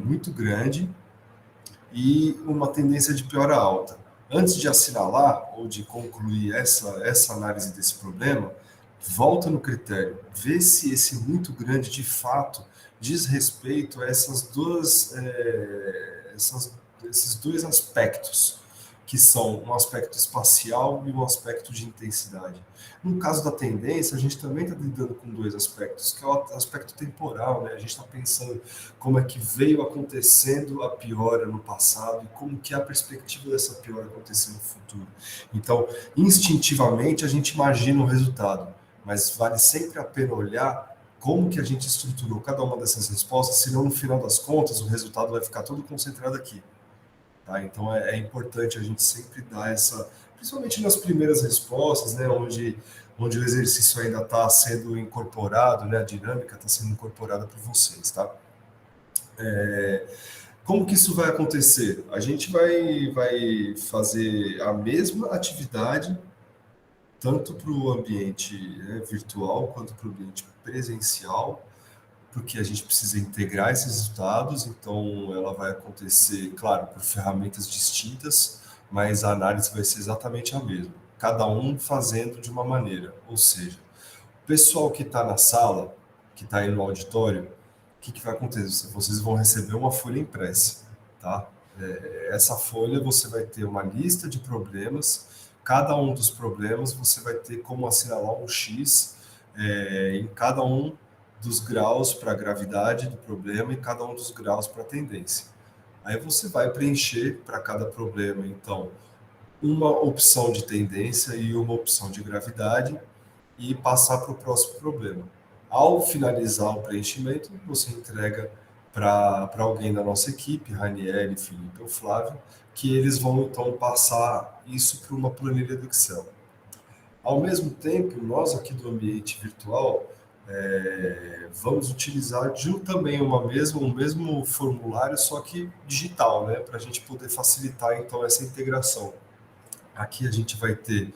muito grande e uma tendência de piora alta. Antes de assinalar ou de concluir essa análise desse problema, volta no critério, vê se esse muito grande, de fato, diz respeito a esses dois aspectos, que são um aspecto espacial e um aspecto de intensidade. No caso da tendência, a gente também está lidando com 2 aspectos, que é o aspecto temporal, né? A gente está pensando como é que veio acontecendo a piora no passado e como que é a perspectiva dessa piora acontecer no futuro. Então, instintivamente, a gente imagina o resultado, mas vale sempre a pena olhar como que a gente estruturou cada uma dessas respostas, senão, no final das contas, o resultado vai ficar todo concentrado aqui. Tá? Então, é importante a gente sempre dar principalmente nas primeiras respostas, né, onde o exercício ainda está sendo incorporado, né, a dinâmica está sendo incorporada por vocês. Tá? Como que isso vai acontecer? A gente vai fazer a mesma atividade, tanto para o ambiente virtual quanto para o ambiente presencial, porque a gente precisa integrar esses resultados, então ela vai acontecer, claro, por ferramentas distintas, mas a análise vai ser exatamente a mesma, cada um fazendo de uma maneira, ou seja, o pessoal que está na sala, que está aí no auditório, o que vai acontecer? Vocês vão receber uma folha impressa, tá? Essa folha você vai ter uma lista de problemas, cada um dos problemas você vai ter como assinalar um X em cada um dos graus para a gravidade do problema e cada um dos graus para a tendência. Aí você vai preencher para cada problema, então, uma opção de tendência e uma opção de gravidade e passar para o próximo problema. Ao finalizar o preenchimento, você entrega para alguém da nossa equipe, Ranieri, Felipe ou Flávio, que eles vão então passar isso para uma planilha do Excel. Ao mesmo tempo, nós aqui do ambiente virtual vamos utilizar também um mesmo formulário, só que digital, né, para a gente poder facilitar então essa integração. Aqui a gente vai ter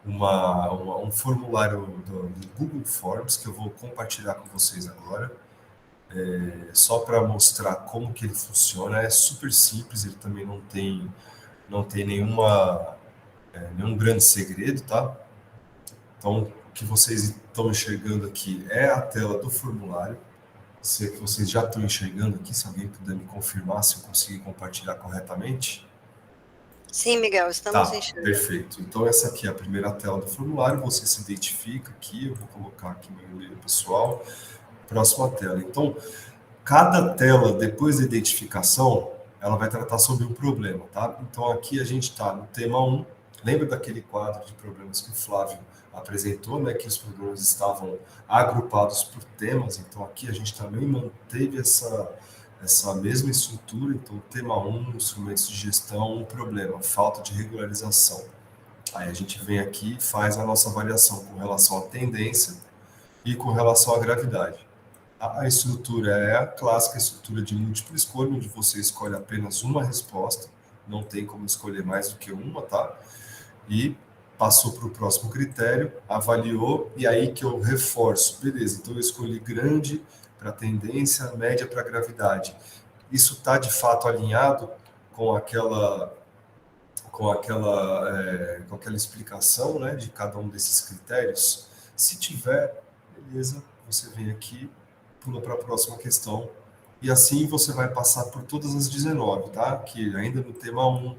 um formulário do Google Forms que eu vou compartilhar com vocês agora, só para mostrar como que ele funciona. É super simples, ele também não tem nenhum grande segredo, tá? Então, o que vocês estão enxergando aqui é a tela do formulário. Se vocês já estão enxergando aqui, se alguém puder me confirmar se eu consegui compartilhar corretamente. Sim, Miguel, estamos enxergando. Perfeito. Então, essa aqui é a primeira tela do formulário, você se identifica aqui, eu vou colocar aqui meu e-mail pessoal, próxima tela. Então, cada tela, depois da identificação, ela vai tratar sobre um problema, tá? Então, aqui a gente está no tema 1, lembra daquele quadro de problemas que o Flávio apresentou, né, que os problemas estavam agrupados por temas, então aqui a gente também manteve essa mesma estrutura. Então, tema 1, instrumentos de gestão, um problema, falta de regularização. Aí a gente vem aqui e faz a nossa avaliação com relação à tendência e com relação à gravidade. A estrutura é a clássica estrutura de múltipla escolha, onde você escolhe apenas uma resposta, não tem como escolher mais do que uma, tá? E passou para o próximo critério, avaliou, e aí que eu reforço, beleza, então eu escolhi grande para tendência, média para gravidade. Isso está de fato alinhado com aquela explicação, né, de cada um desses critérios? Se tiver, beleza, você vem aqui, pula para a próxima questão, e assim você vai passar por todas as 19, tá? Que ainda no tema 1,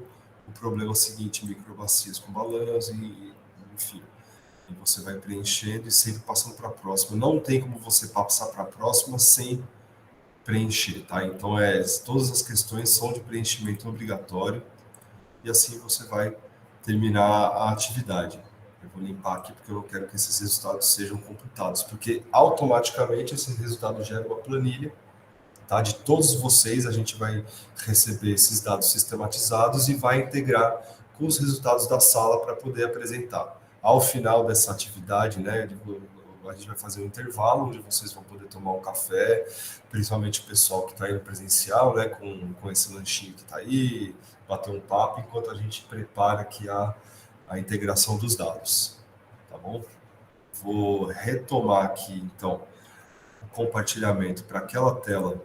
o problema seguinte, microbacias com balanço, enfim. E você vai preenchendo e sempre passando para a próxima. Não tem como você passar para a próxima sem preencher, tá? Então, todas as questões são de preenchimento obrigatório e assim você vai terminar a atividade. Eu vou limpar aqui porque eu não quero que esses resultados sejam computados, porque automaticamente esse resultado gera uma planilha, tá? De todos vocês, a gente vai receber esses dados sistematizados e vai integrar com os resultados da sala para poder apresentar. Ao final dessa atividade, né, a gente vai fazer um intervalo onde vocês vão poder tomar um café, principalmente o pessoal que está aí no presencial, né, com esse lanchinho que está aí, bater um papo, enquanto a gente prepara aqui a integração dos dados, tá bom? Vou retomar aqui, então, o compartilhamento para aquela tela.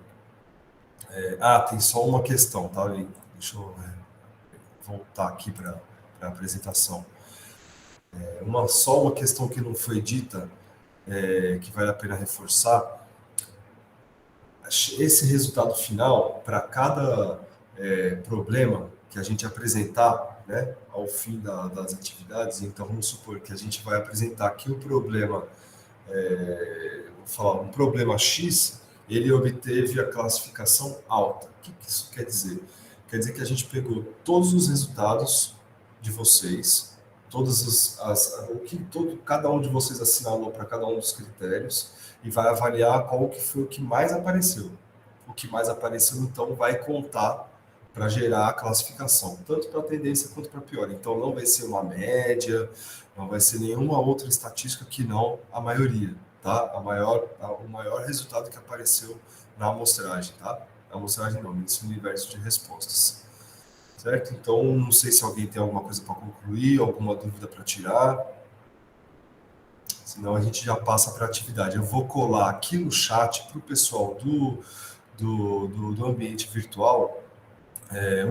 Tem só uma questão, tá? Deixa eu voltar aqui para a apresentação. Só uma questão que não foi dita, que vale a pena reforçar. Esse resultado final, para cada problema que a gente apresentar, né, ao fim das atividades, então vamos supor que a gente vai apresentar aqui o problema, vou falar, um problema X, ele obteve a classificação alta. O que isso quer dizer? Quer dizer que a gente pegou todos os resultados de vocês, cada um de vocês assinalou para cada um dos critérios e vai avaliar qual que foi o que mais apareceu. O que mais apareceu, então, vai contar para gerar a classificação, tanto para tendência quanto para pior. Então, não vai ser uma média, não vai ser nenhuma outra estatística que não a maioria, tá? O maior resultado que apareceu na amostragem, tá? Na amostragem não, nesse universo de respostas. Certo? Então, não sei se alguém tem alguma coisa para concluir, alguma dúvida para tirar. senão a gente já passa para a atividade. Eu vou colar aqui no chat para o pessoal do ambiente virtual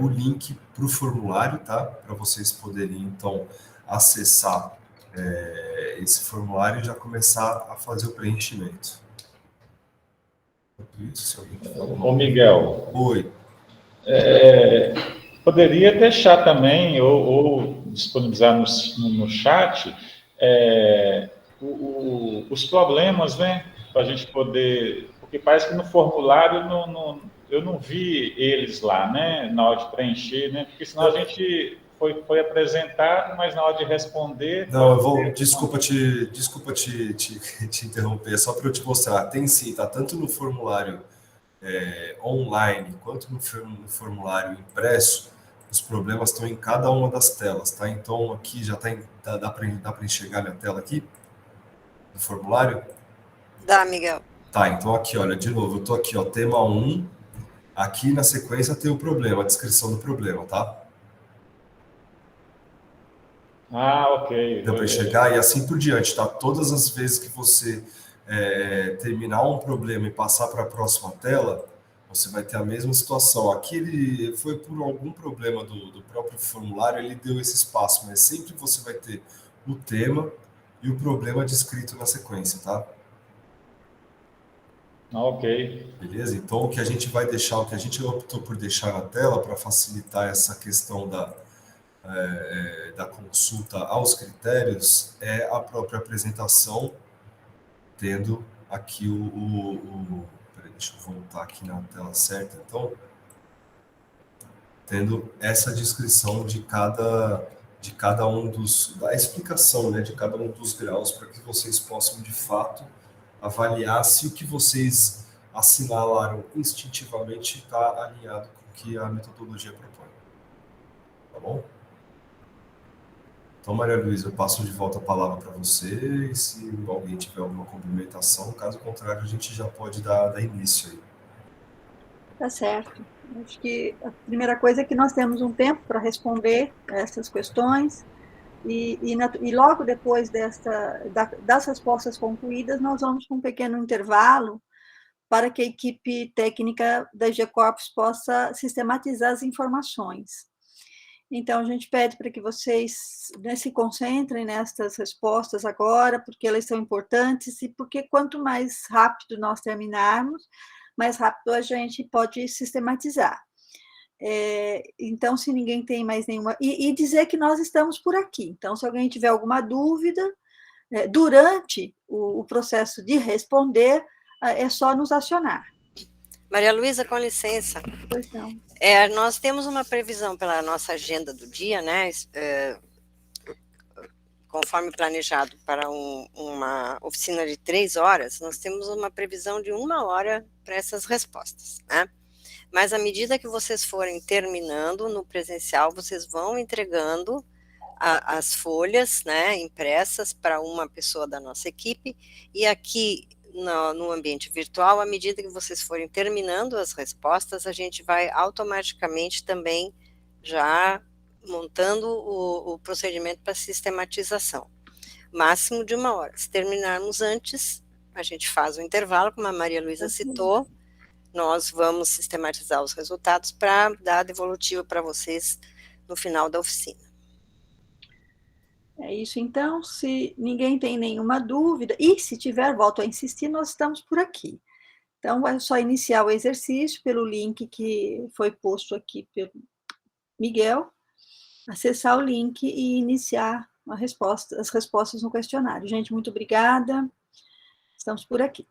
o link para o formulário, tá? Para vocês poderem, então, acessar esse formulário e já começar a fazer o preenchimento. Isso, se alguém tiver Ô, Miguel. Oi. Poderia deixar também, ou disponibilizar no chat, os problemas, né? Para a gente poder... Porque parece que no formulário eu não vi eles lá, né? Na hora de preencher, né? Porque senão a gente foi apresentado, mas na hora de responder... Não, eu vou... Desculpa te interromper, só para eu te mostrar. Tem sim, tá tanto no formulário online quanto no formulário impresso. Os problemas estão em cada uma das telas, tá? Então aqui já dá para enxergar minha tela aqui do formulário? Dá, Miguel. Tá, então aqui, olha, de novo, eu tô aqui, ó, tema 1. Aqui na sequência tem o problema, a descrição do problema, tá? Ok. Deu para enxergar? E assim por diante, tá? Todas as vezes que você terminar um problema e passar para a próxima tela, você vai ter a mesma situação. Aqui ele foi por algum problema do próprio formulário, ele deu esse espaço, mas sempre você vai ter o tema e o problema descrito na sequência, tá? Ok. Beleza? Então, o que a gente vai deixar, o que a gente optou por deixar na tela para facilitar essa questão da consulta aos critérios é a própria apresentação, tendo aqui peraí, deixa eu voltar aqui na tela certa, então, tendo essa descrição de cada um da explicação, né, de cada um dos graus, para que vocês possam, de fato, avaliar se o que vocês assinalaram instintivamente está alinhado com o que a metodologia propõe. Tá bom? Então, Maria Luísa, eu passo de volta a palavra para você, e se alguém tiver alguma complementação, caso contrário, a gente já pode dar início aí. Tá certo. Acho que a primeira coisa é que nós temos um tempo para responder essas questões, e logo depois das respostas concluídas, nós vamos com um pequeno intervalo para que a equipe técnica da GECORPS possa sistematizar as informações. Então, a gente pede para que vocês se concentrem nestas respostas agora, porque elas são importantes, e porque quanto mais rápido nós terminarmos, mais rápido a gente pode sistematizar. Então, se ninguém tem mais nenhuma... E dizer que nós estamos por aqui. Então, se alguém tiver alguma dúvida, durante o processo de responder, é só nos acionar. Maria Luísa, com licença. Pois não. Nós temos uma previsão pela nossa agenda do dia, né? Conforme planejado para uma oficina de 3 horas, nós temos uma previsão de 1 hora para essas respostas, né? Mas à medida que vocês forem terminando no presencial, vocês vão entregando as folhas, né, impressas para uma pessoa da nossa equipe, e aqui no ambiente virtual, à medida que vocês forem terminando as respostas, a gente vai automaticamente também já montando o procedimento para sistematização. Máximo de 1 hora. Se terminarmos antes, a gente faz o intervalo, como a Maria Luísa citou, nós vamos sistematizar os resultados para dar a devolutiva para vocês no final da oficina. É isso, então, se ninguém tem nenhuma dúvida, e se tiver, volto a insistir, nós estamos por aqui. Então, é só iniciar o exercício pelo link que foi posto aqui pelo Miguel, acessar o link e iniciar as respostas no questionário. Gente, muito obrigada, estamos por aqui.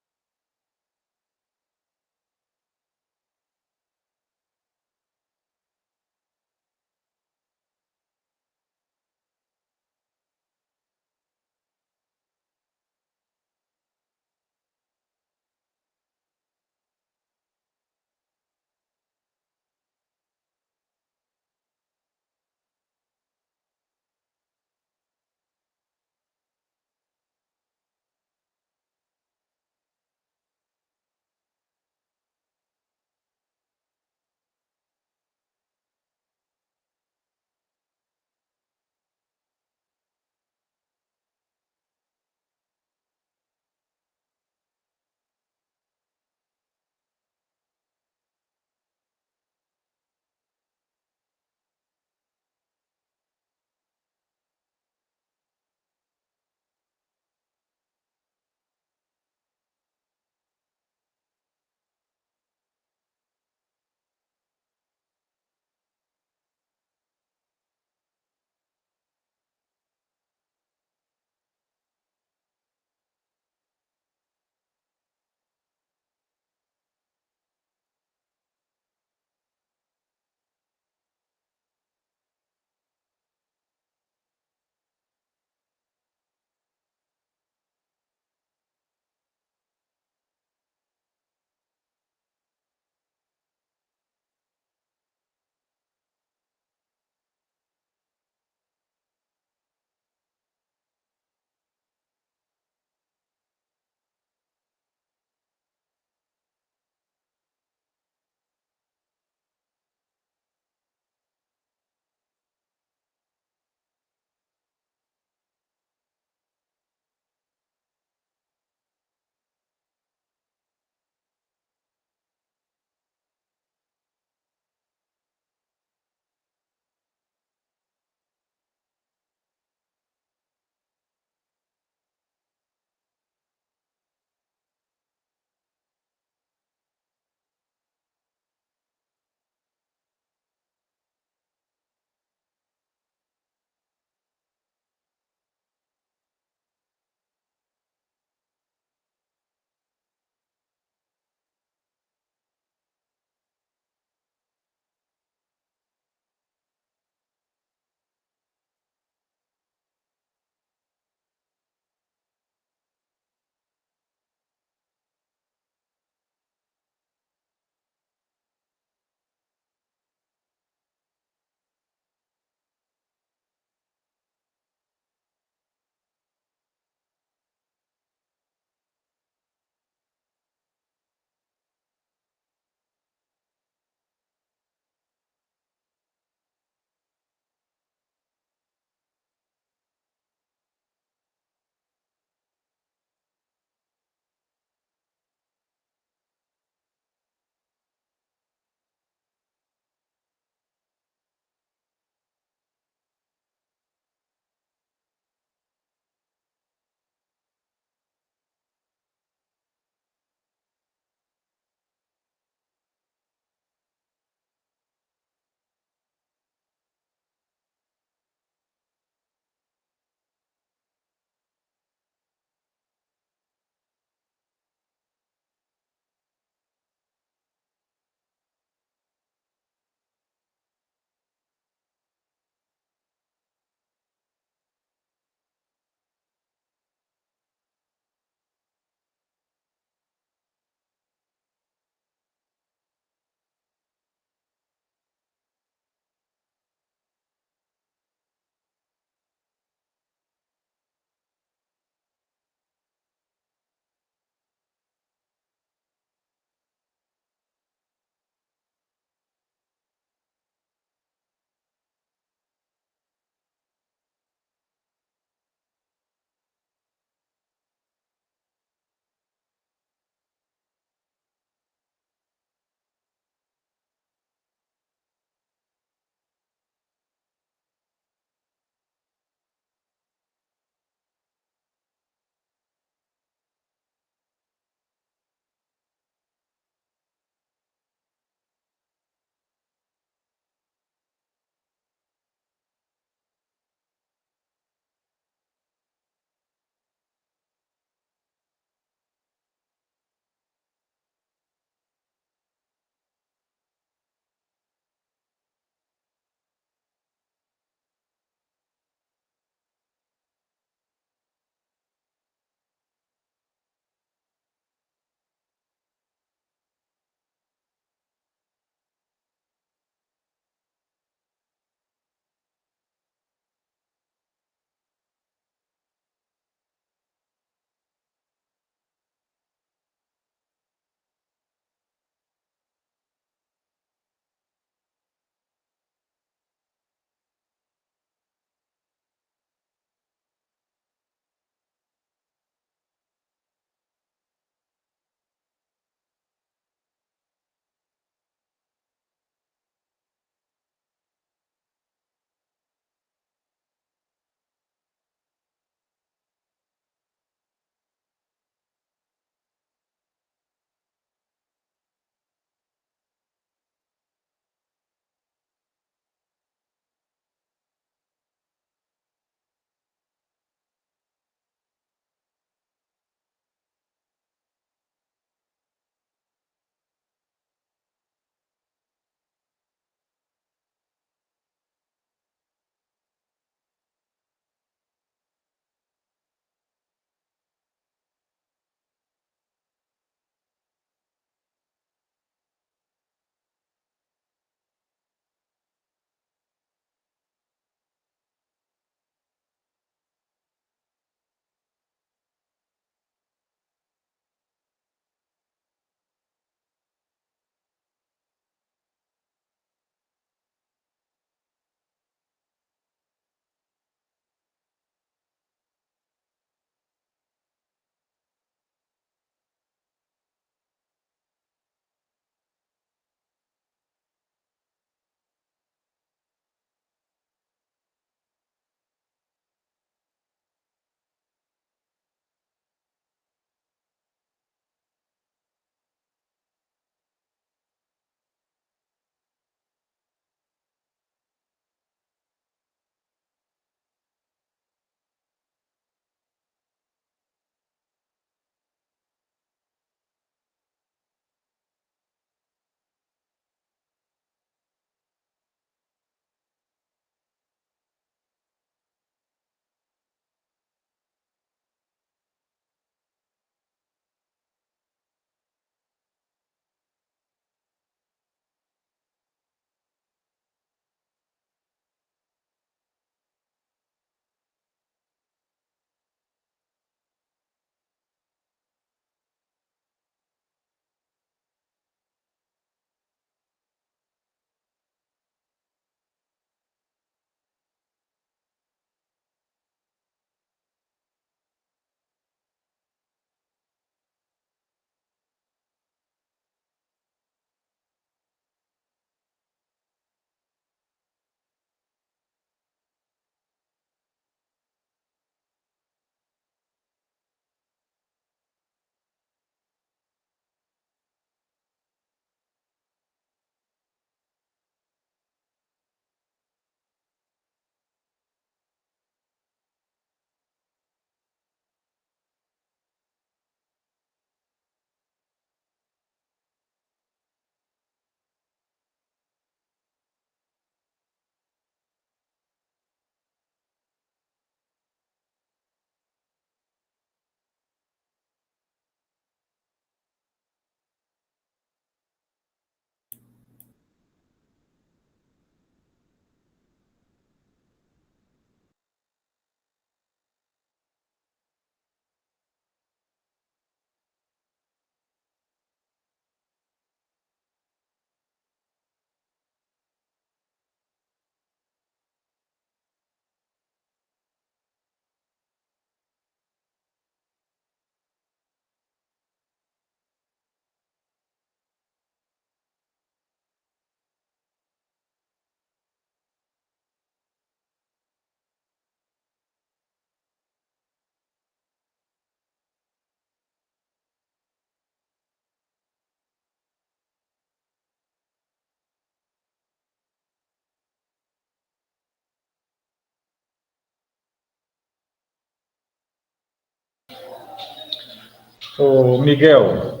Ô, Miguel,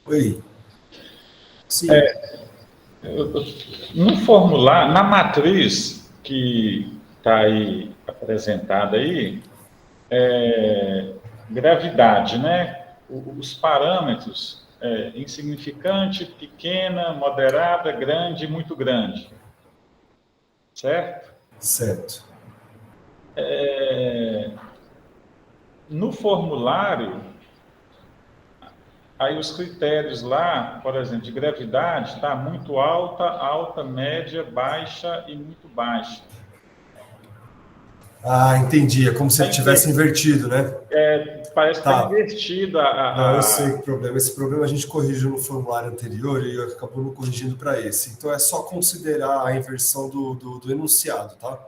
Oi. Sim. no formulário, na matriz que está aí apresentada aí, gravidade, né? Os parâmetros, insignificante, pequena, moderada, grande e muito grande, certo? Certo. No formulário, aí os critérios lá, por exemplo, de gravidade, está muito alta, alta, média, baixa e muito baixa. Ah, entendi. É como se ele tivesse invertido, né? Parece que está Tá. invertido Não, eu sei que problema. Esse problema a gente corrigiu no formulário anterior e acabou não corrigindo para esse. Então é só considerar a inversão do enunciado, tá?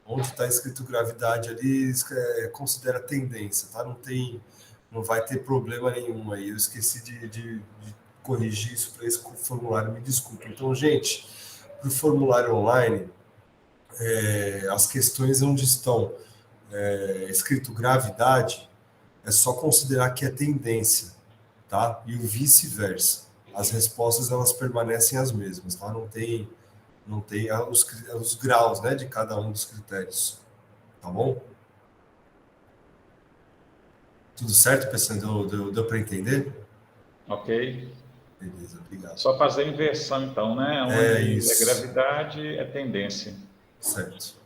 Onde está escrito gravidade ali, considera tendência, tá? Não vai ter problema nenhum aí. Eu esqueci de corrigir isso para esse formulário, me desculpe. Então, gente, para o formulário online, as questões onde estão escrito gravidade, é só considerar que é tendência, tá? E o vice-versa. As respostas elas permanecem as mesmas, tá? Não tem os graus, né, de cada um dos critérios, tá bom? Tudo certo, pessoal? Deu para entender? Ok. Beleza, obrigado. Só fazer a inversão, então, né? É Onde é isso, gravidade, é tendência. certo.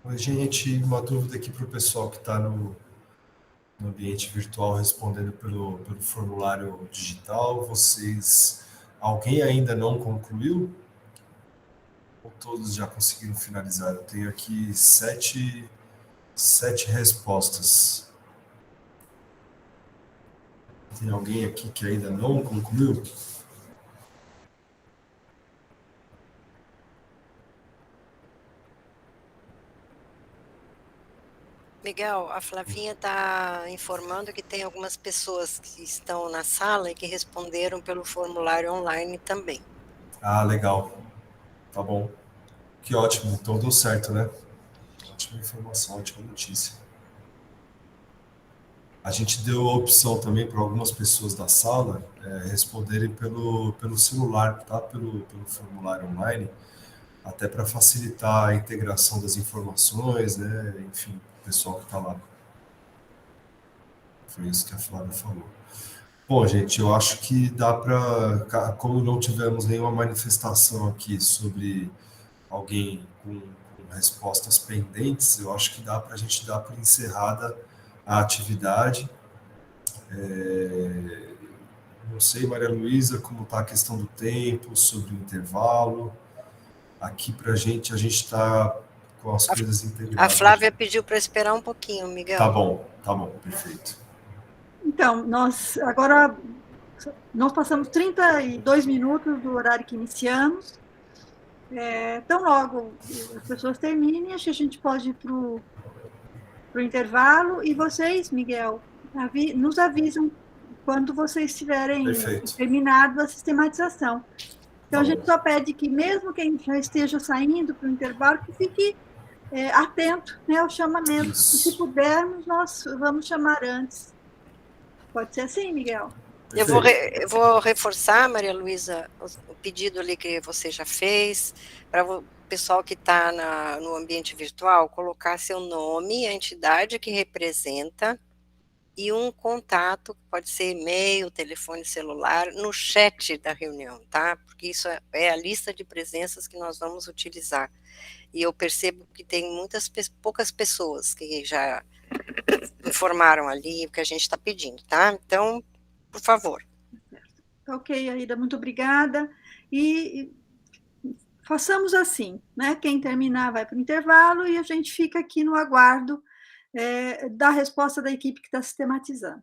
Oi, gente, uma dúvida aqui para o pessoal que está no ambiente virtual respondendo pelo formulário digital. Alguém ainda não concluiu? Ou todos já conseguiram finalizar? Eu tenho aqui sete respostas. Tem alguém aqui que ainda não concluiu? Miguel, a Flavinha está informando que tem algumas pessoas que estão na sala e que responderam pelo formulário online também. Ah, legal. Tá bom. Que ótimo. Então deu certo, né? Ótima informação, ótima notícia. A gente deu a opção também para algumas pessoas da sala responderem pelo celular, tá? Pelo formulário online, até para facilitar a integração das informações, né? Enfim, o pessoal que está lá. Foi isso que a Flávia falou. Bom, gente, eu acho que dá para, como não tivemos nenhuma manifestação aqui sobre alguém com respostas pendentes, eu acho que dá para a gente dar por encerrada a atividade. Não sei, Maria Luísa, como está a questão do tempo, sobre o intervalo. Aqui para a gente está com as coisas A integradas. Flávia pediu para esperar um pouquinho, Miguel. Tá bom, perfeito. Então, nós passamos 32 minutos do horário que iniciamos. Tão logo as pessoas terminem, acho que a gente pode ir para o intervalo. E vocês, Miguel, nos avisam quando vocês tiverem Perfeito. terminado a sistematização. Então, Tá a gente bom. só pede que, mesmo quem já esteja saindo para o intervalo, que fique atento, né, ao chamamento. Isso. E se pudermos, nós vamos chamar antes. Pode ser assim, Miguel? Eu vou reforçar, Maria Luísa, o pedido ali que você já fez, para o pessoal que está no ambiente virtual colocar seu nome, a entidade que representa e um contato, pode ser e-mail, telefone celular, no chat da reunião, tá? Porque isso é a lista de presenças que nós vamos utilizar. E eu percebo que tem poucas pessoas que já informaram ali o que a gente está pedindo, tá? Então, por favor. Ok, Aida, muito obrigada. E façamos assim, né? Quem terminar vai para o intervalo e a gente fica aqui no aguardo da resposta da equipe que está sistematizando.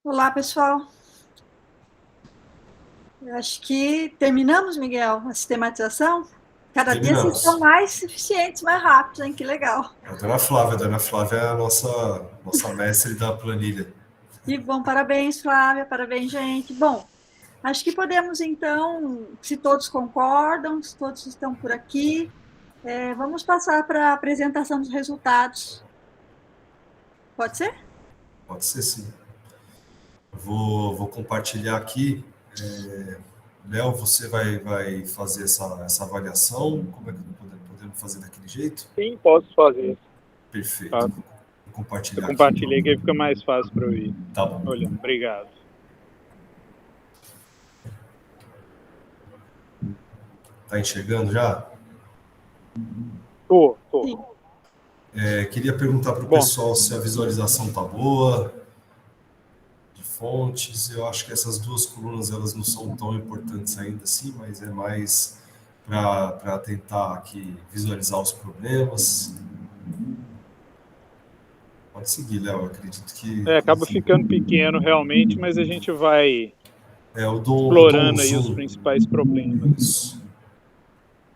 Olá, pessoal. Eu acho que terminamos, Miguel, a sistematização. Cada dia vocês estão mais eficientes, mais rápidos, hein? Que legal. A Dona Flávia é a nossa mestre da planilha. Que bom, parabéns, Flávia, parabéns, gente. Bom, acho que podemos, então, se todos concordam, se todos estão por aqui, vamos passar para a apresentação dos resultados. Pode ser? Pode ser, sim. Vou compartilhar aqui. Léo, você vai fazer essa avaliação? Como é que podemos fazer daquele jeito? Sim, posso fazer. Perfeito. Tá. Vou compartilhar. Eu compartilhei aqui, que fica mais fácil para eu ir. Tá bom. Olhando, obrigado. Tá enxergando já? Tô. Queria perguntar para o pessoal se a visualização tá boa. Fontes, eu acho que essas duas colunas elas não são tão importantes ainda assim, mas é mais para tentar aqui visualizar os problemas. Pode seguir, Léo, eu acredito que... Acaba ficando pequeno realmente, mas a gente vai explorando aí os principais problemas.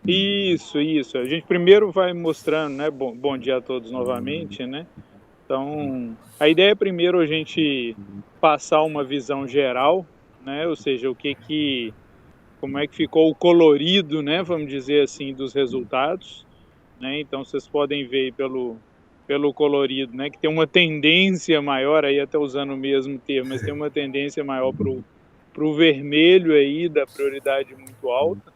Isso. A gente primeiro vai mostrando, né? Bom dia a todos novamente, né? Então, a ideia é primeiro a gente passar uma visão geral, né? Ou seja, como é que ficou o colorido, né? Vamos dizer assim, dos resultados, né? Então, vocês podem ver pelo colorido, né? Que tem uma tendência maior, aí até usando o mesmo termo, mas tem uma tendência maior para o vermelho aí da prioridade muito alta,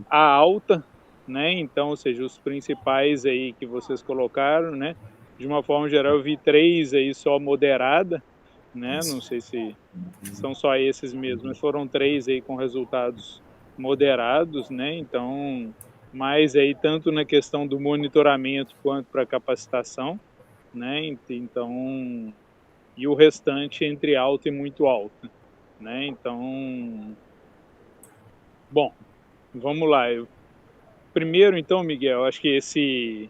a alta, né? Então, ou seja, os principais aí que vocês colocaram, né? De uma forma geral, eu vi 3 aí só moderada, né? Não sei se são só esses mesmo, mas foram 3 aí com resultados moderados, né? Então, mais aí tanto na questão do monitoramento quanto para capacitação, né? Então, e o restante entre alta e muito alta, né? Então, bom, vamos lá. Primeiro, então, Miguel, acho que esse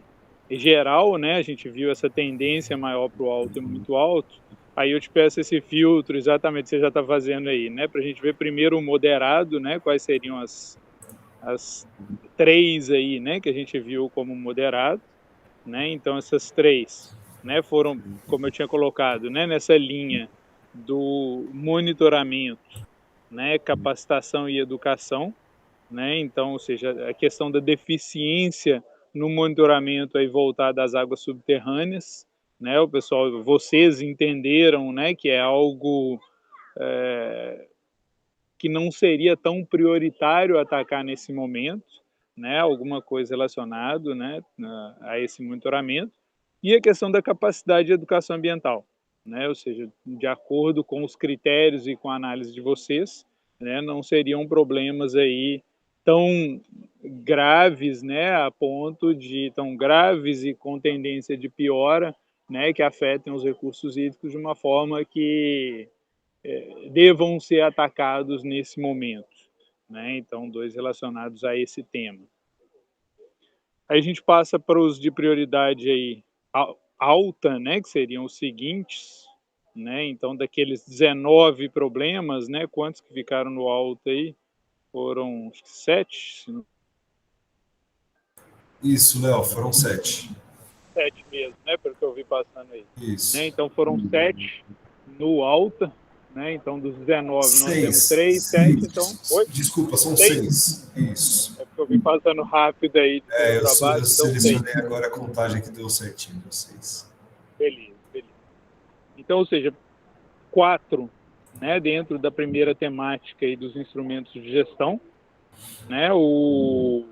geral, né, a gente viu essa tendência maior para o alto e muito alto, aí eu te peço esse filtro, exatamente, que você já está fazendo aí, né, para a gente ver primeiro o moderado, né, quais seriam as 3 aí, né, que a gente viu como moderado, né, então essas 3, né, foram, como eu tinha colocado, né, nessa linha do monitoramento, né, capacitação e educação, né, então, ou seja, a questão da deficiência no monitoramento aí voltado às águas subterrâneas, né? O pessoal, vocês entenderam, né, que é algo que não seria tão prioritário atacar nesse momento, né? Alguma coisa relacionada, né, a esse monitoramento, e a questão da capacidade de educação ambiental, né? Ou seja, de acordo com os critérios e com a análise de vocês, né, não seriam problemas aí tão graves, né, a ponto de tão graves e com tendência de piora, né, que afetem os recursos hídricos de uma forma que devam ser atacados nesse momento, né? Então, 2 relacionados a esse tema. Aí a gente passa para os de prioridade aí alta, né, que seriam os seguintes, né? Então, daqueles 19 problemas, né, quantos que ficaram no alto aí? Foram 7? Isso, Léo, foram 7. 7 mesmo, né? Pelo que eu vi passando aí. Isso. Né? Então foram 7 no alta, né? Então dos 19 nós temos 3, 7, então... Oi? Desculpa, são 6. Isso. É porque eu vi passando rápido aí. Eu selecionei agora a contagem que deu certinho, vocês. Beleza. Então, ou seja, 4, né, dentro da primeira temática aí dos instrumentos de gestão, né, os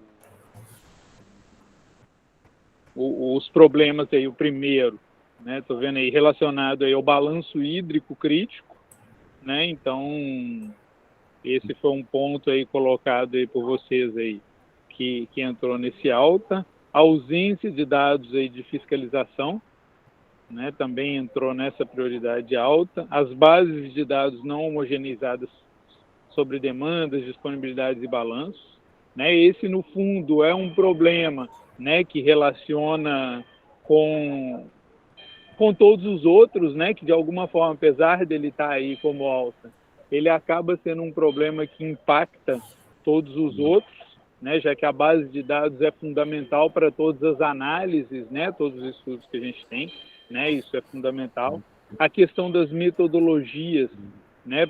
problemas aí, o primeiro, né, tô vendo aí relacionado aí ao balanço hídrico crítico, né, então esse foi um ponto aí colocado aí por vocês aí, que entrou nesse alta, ausência de dados aí de fiscalização, né, também entrou nessa prioridade alta, as bases de dados não homogeneizadas sobre demandas, disponibilidades e balanços, né, esse no fundo é um problema, né, que relaciona com com todos os outros, né, que de alguma forma, apesar dele estar aí como alta, ele acaba sendo um problema que impacta todos os outros, né, já que a base de dados é fundamental para todas as análises, né, todos os estudos que a gente tem, né, isso é fundamental. A questão das metodologias, né,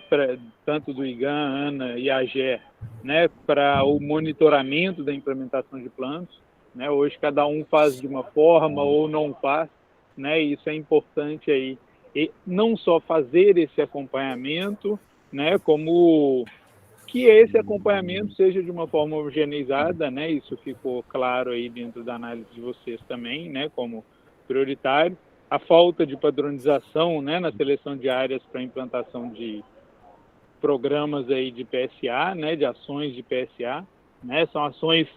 tanto do IGAN, ANA e AGER, né, para o monitoramento da implementação de planos, né, hoje cada um faz de uma forma ou não faz, né, isso é importante aí, e não só fazer esse acompanhamento, né, como que esse acompanhamento seja de uma forma homogeneizada, né, isso ficou claro aí dentro da análise de vocês também, né, como prioritário. A falta de padronização, né, na seleção de áreas para implantação de programas aí de PSA, né, de ações de PSA, né, são ações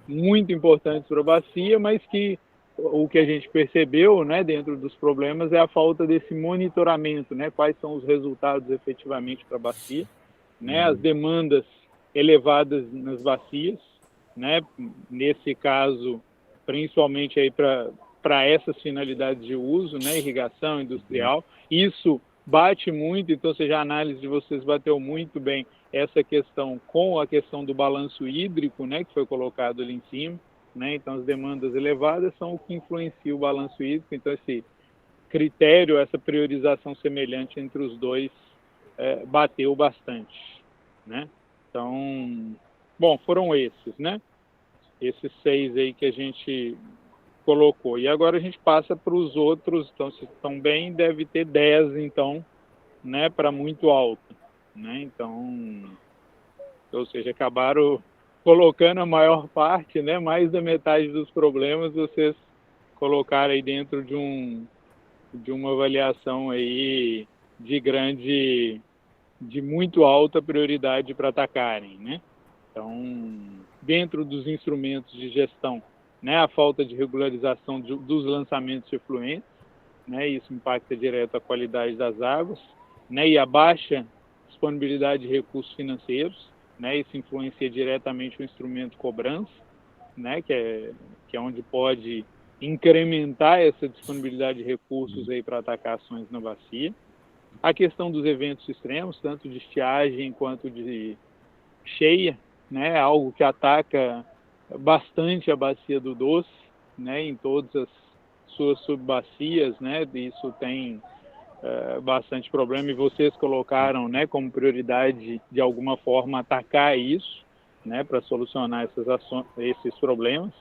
muito importantes para a bacia, mas que o que a gente percebeu, né, dentro dos problemas é a falta desse monitoramento, né, quais são os resultados efetivamente para a bacia, né, as demandas elevadas nas bacias, né, nesse caso, principalmente aí para essas finalidades de uso, né, irrigação industrial, isso bate muito, então, ou seja, a análise de vocês bateu muito bem essa questão com a questão do balanço hídrico, né, que foi colocado ali em cima, né, então as demandas elevadas são o que influencia o balanço hídrico, então esse critério, essa priorização semelhante entre os dois bateu bastante, né, então, bom, foram esses, né, esses 6 aí que a gente colocou. E agora a gente passa para os outros, então, se estão bem, deve ter 10, então, né, para muito alto, né, então, ou seja, acabaram colocando a maior parte, né, mais da metade dos problemas, vocês colocaram aí dentro de uma avaliação aí de muito alta prioridade para atacarem, né, então, dentro dos instrumentos de gestão, né, a falta de regularização dos lançamentos de efluentes, né, isso impacta direto a qualidade das águas, né, e a baixa disponibilidade de recursos financeiros, né, isso influencia diretamente o instrumento cobrança, né, que é onde pode incrementar essa disponibilidade de recursos aí para atacar ações na bacia. A questão dos eventos extremos, tanto de estiagem quanto de cheia, né, algo que ataca bastante a bacia do Doce, né, em todas as suas subbacias, né, isso tem bastante problema e vocês colocaram, né, como prioridade de alguma forma atacar isso, né, para solucionar esses problemas,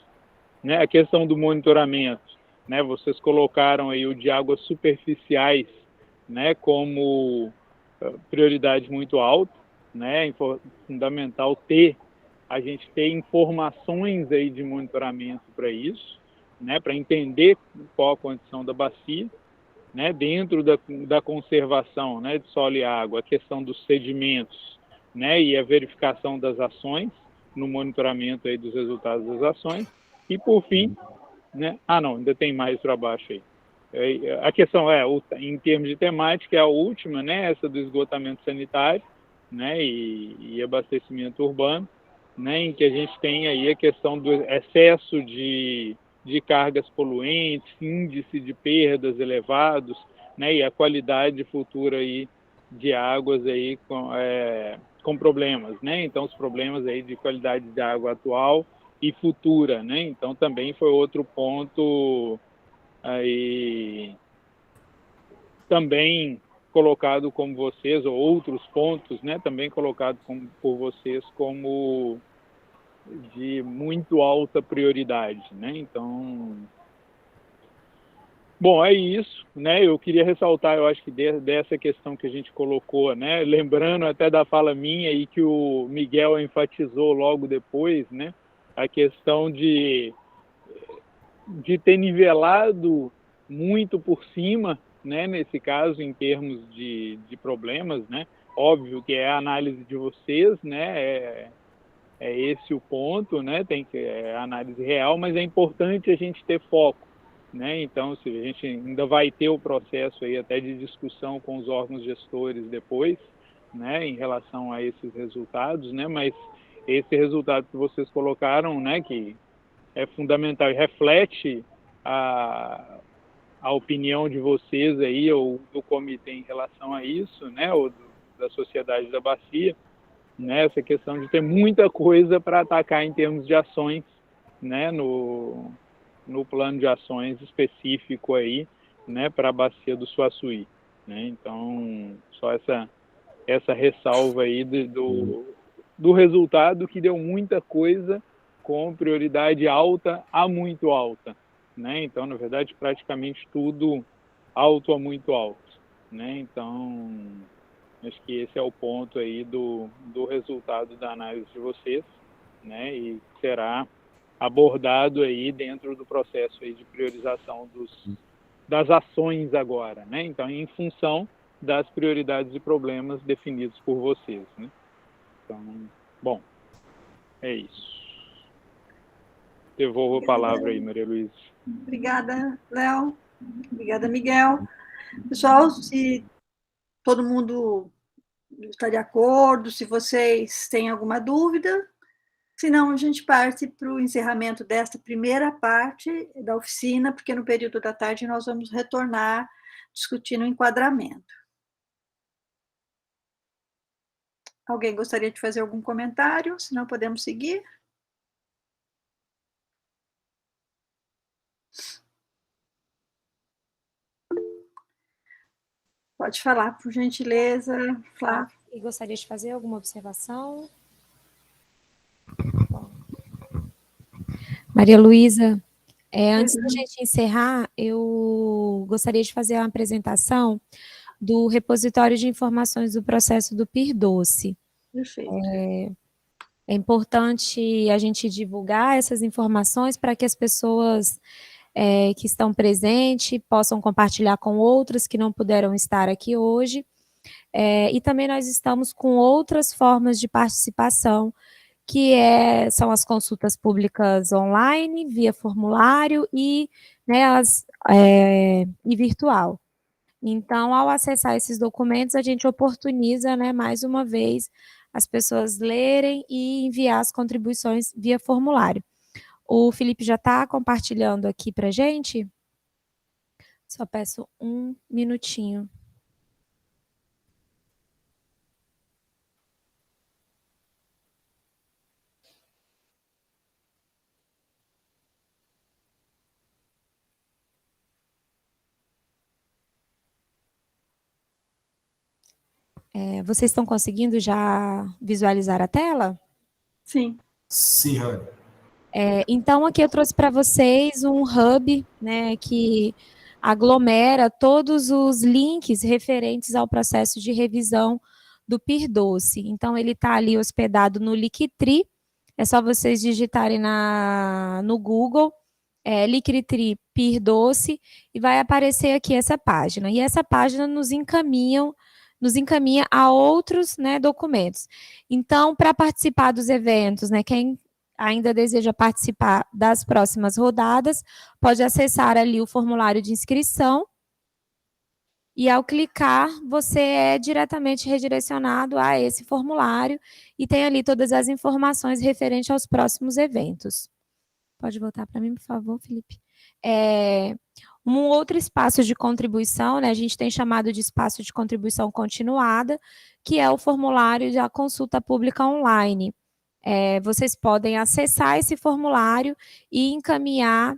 né, a questão do monitoramento, né, vocês colocaram aí o de águas superficiais, né, como prioridade muito alta, né, é fundamental a gente ter informações aí de monitoramento para isso, né, para entender qual a condição da bacia, né, dentro da conservação, né, de solo e água, a questão dos sedimentos, né, e a verificação das ações, no monitoramento aí dos resultados das ações, e por fim, né, não, ainda tem mais para baixo aí. A questão em termos de temática, é a última, né, essa do esgotamento sanitário, né, e abastecimento urbano, né, em que a gente tem aí a questão do excesso de cargas poluentes, índice de perdas elevados, né, e a qualidade futura aí de águas aí com problemas, né, então os problemas aí de qualidade de água atual e futura, né, então também foi outro ponto aí também colocado como vocês, ou outros pontos, né, também colocado por vocês como de muito alta prioridade, né, então, bom, é isso, né, eu queria ressaltar, eu acho que dessa questão que a gente colocou, né, lembrando até da fala minha e que o Miguel enfatizou logo depois, né, a questão de ter nivelado muito por cima, né, nesse caso, em termos de problemas, né, óbvio que é a análise de vocês, né, é esse o ponto, né, tem que a análise real, mas é importante a gente ter foco, né, então se a gente ainda vai ter o processo aí até de discussão com os órgãos gestores depois, né, em relação a esses resultados, né, mas esse resultado que vocês colocaram, né, que é fundamental e reflete a opinião de vocês aí, ou do comitê em relação a isso, né, ou da Sociedade da Bacia, né, essa questão de ter muita coisa para atacar em termos de ações, né, no plano de ações específico aí, né, para a Bacia do Suaçuí, né. Então, só essa ressalva aí do resultado, que deu muita coisa com prioridade alta a muito alta, né. Então, na verdade, praticamente tudo alto a muito alto, né. Então, acho que esse é o ponto aí do resultado da análise de vocês, né, e será abordado aí dentro do processo aí de priorização das ações agora, né. Então, em função das prioridades e problemas definidos por vocês, né. Então, bom, é isso. Devolvo a palavra aí, Maria Luísa. Obrigada, Léo. Obrigada, Miguel. Pessoal, se todo mundo está de acordo, se vocês têm alguma dúvida, senão a gente parte para o encerramento desta primeira parte da oficina, porque no período da tarde nós vamos retornar discutindo o enquadramento. Alguém gostaria de fazer algum comentário? Senão podemos seguir. Pode falar, por gentileza, Flávia. E gostaria de fazer alguma observação? Bom. Maria Luísa, antes da gente encerrar, eu gostaria de fazer uma apresentação do repositório de informações do processo do PIR Doce. Perfeito. É importante a gente divulgar essas informações para que as pessoas que estão presentes possam compartilhar com outras que não puderam estar aqui hoje. E também nós estamos com outras formas de participação, que são as consultas públicas online, via formulário e, né, e virtual. Então, ao acessar esses documentos, a gente oportuniza, né, mais uma vez, as pessoas lerem e enviar as contribuições via formulário. O Felipe já está compartilhando aqui para a gente. Só peço um minutinho. Vocês estão conseguindo já visualizar a tela? Sim. Sim, Rani. Então, aqui eu trouxe para vocês um hub, né, que aglomera todos os links referentes ao processo de revisão do PIR Doce. Então, ele está ali hospedado no Linktree. É só vocês digitarem no Google, Linktree PIR Doce, e vai aparecer aqui essa página. E essa página nos encaminha a outros, né, documentos. Então, para participar dos eventos, né, quem ainda deseja participar das próximas rodadas, pode acessar ali o formulário de inscrição, e ao clicar, você é diretamente redirecionado a esse formulário, e tem ali todas as informações referentes aos próximos eventos. Pode voltar para mim, por favor, Felipe? Um outro espaço de contribuição, né, a gente tem chamado de espaço de contribuição continuada, que é o formulário da consulta pública online. Vocês podem acessar esse formulário e encaminhar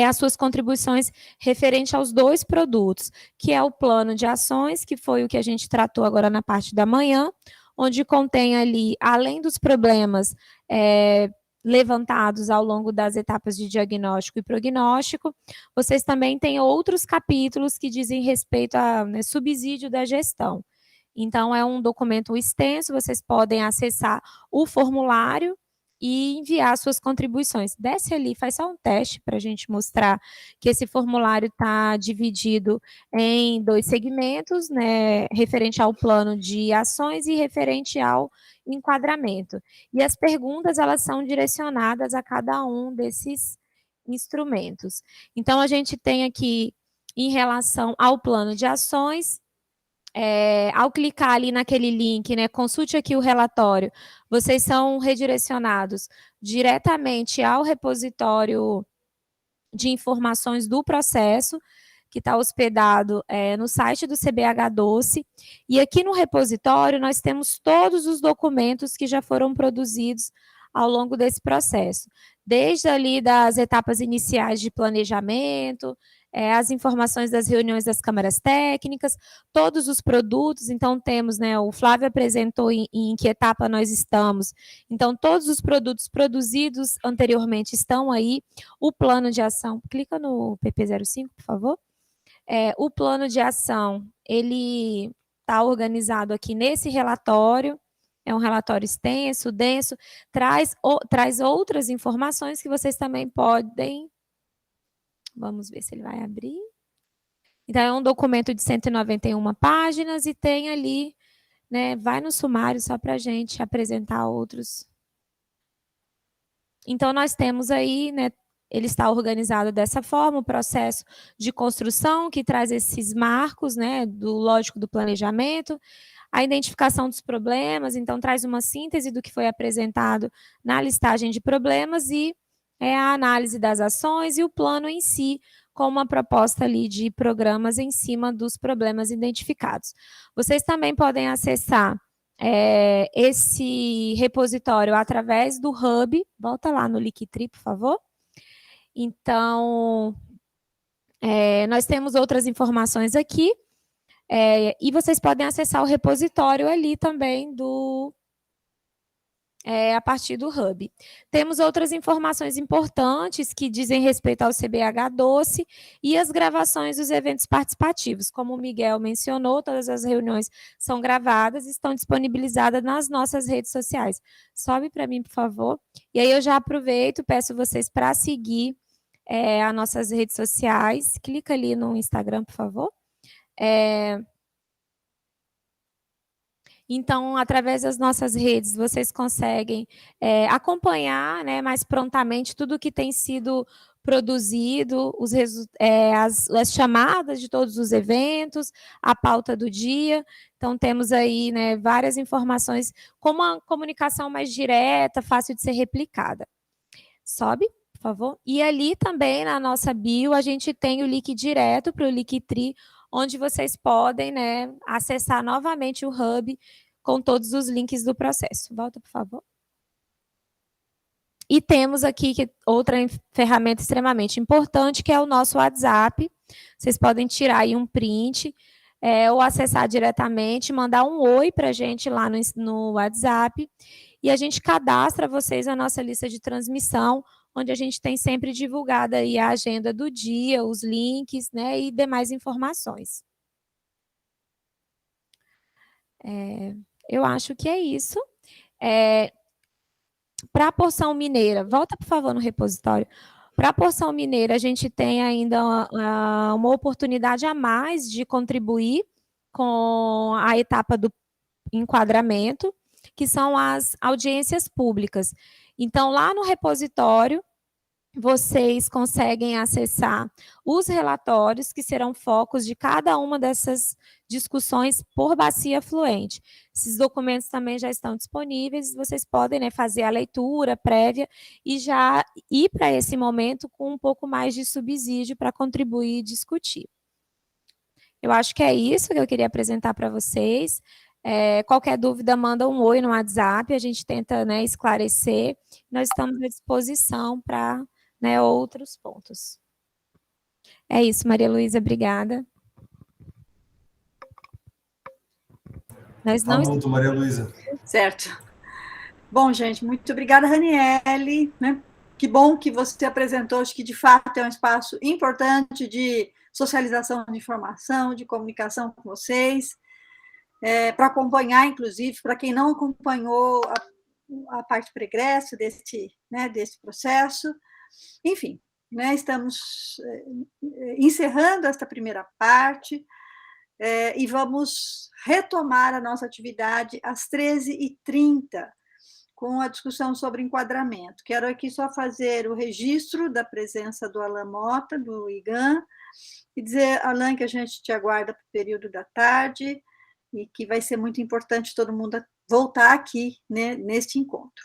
as suas contribuições referente aos 2 produtos, que é o plano de ações, que foi o que a gente tratou agora na parte da manhã, onde contém ali, além dos problemas levantados ao longo das etapas de diagnóstico e prognóstico, vocês também têm outros capítulos que dizem respeito a subsídio da gestão. Então, é um documento extenso, vocês podem acessar o formulário e enviar suas contribuições. Desce ali, faz só um teste para a gente mostrar que esse formulário está dividido em 2 segmentos, né, referente ao plano de ações e referente ao enquadramento. E as perguntas, elas são direcionadas a cada um desses instrumentos. Então, a gente tem aqui, em relação ao plano de ações, ao clicar ali naquele link, né, consulte aqui o relatório, vocês são redirecionados diretamente ao repositório de informações do processo, que está hospedado no site do CBH Doce, e aqui no repositório nós temos todos os documentos que já foram produzidos ao longo desse processo, desde ali das etapas iniciais de planejamento, as informações das reuniões das câmaras técnicas, todos os produtos. Então temos, né, o Flávio apresentou em que etapa nós estamos, então todos os produtos produzidos anteriormente estão aí, o plano de ação, clica no PP05, por favor. O plano de ação, ele está organizado aqui nesse relatório, é um relatório extenso, denso, traz outras informações que vocês também podem... Vamos ver se ele vai abrir. Então, é um documento de 191 páginas e tem ali, né, vai no sumário só para a gente apresentar outros. Então, nós temos aí, né, ele está organizado dessa forma, o processo de construção, que traz esses marcos, né, lógico, do planejamento, a identificação dos problemas, então traz uma síntese do que foi apresentado na listagem de problemas e a análise das ações e o plano em si, com uma proposta ali de programas em cima dos problemas identificados. Vocês também podem acessar esse repositório através do Hub, volta lá no Linktree, por favor. Então, nós temos outras informações aqui, e vocês podem acessar o repositório ali também a partir do Hub. Temos outras informações importantes que dizem respeito ao CBH Doce e as gravações dos eventos participativos. Como o Miguel mencionou, todas as reuniões são gravadas e estão disponibilizadas nas nossas redes sociais. Sobe para mim, por favor. E aí eu já aproveito, peço vocês para seguir as nossas redes sociais. Clica ali no Instagram, por favor. Então, através das nossas redes, vocês conseguem acompanhar, né, mais prontamente tudo que tem sido produzido, as chamadas de todos os eventos, a pauta do dia. Então, temos aí, né, várias informações com uma comunicação mais direta, fácil de ser replicada. Sobe, por favor. E ali também, na nossa bio, a gente tem o link direto para o Linktree, onde vocês podem, né, acessar novamente o Hub com todos os links do processo. Volta, por favor. E temos aqui outra ferramenta extremamente importante, que é o nosso WhatsApp. Vocês podem tirar aí um print, ou acessar diretamente, mandar um oi para a gente lá no WhatsApp, e a gente cadastra vocês na nossa lista de transmissão, onde a gente tem sempre divulgado aí a agenda do dia, os links, né, e demais informações. Eu acho que é isso. Para a porção mineira, volta, por favor, no repositório. Para a porção mineira, a gente tem ainda uma oportunidade a mais de contribuir com a etapa do enquadramento, que são as audiências públicas. Então, lá no repositório, vocês conseguem acessar os relatórios que serão focos de cada uma dessas discussões por bacia fluente. Esses documentos também já estão disponíveis, vocês podem, né, fazer a leitura prévia e já ir para esse momento com um pouco mais de subsídio para contribuir e discutir. Eu acho que é isso que eu queria apresentar para vocês. Qualquer dúvida, manda um oi no WhatsApp, a gente tenta, né, esclarecer. Nós estamos à disposição para, né, outros pontos. É isso, Maria Luísa, obrigada. Nós não estamos... Maria Luísa. Certo. Bom, gente, muito obrigada, Raniele, né? Que bom que você apresentou, acho que de fato é um espaço importante de socialização de informação, de comunicação com vocês, para acompanhar, inclusive, para quem não acompanhou a parte pregressa desse processo. Enfim, né, estamos encerrando esta primeira parte e vamos retomar a nossa atividade às 13h30, com a discussão sobre enquadramento. Quero aqui só fazer o registro da presença do Alan Mota, do IGAN, e dizer, Alan, que a gente te aguarda para o período da tarde e que vai ser muito importante todo mundo voltar aqui, né, neste encontro.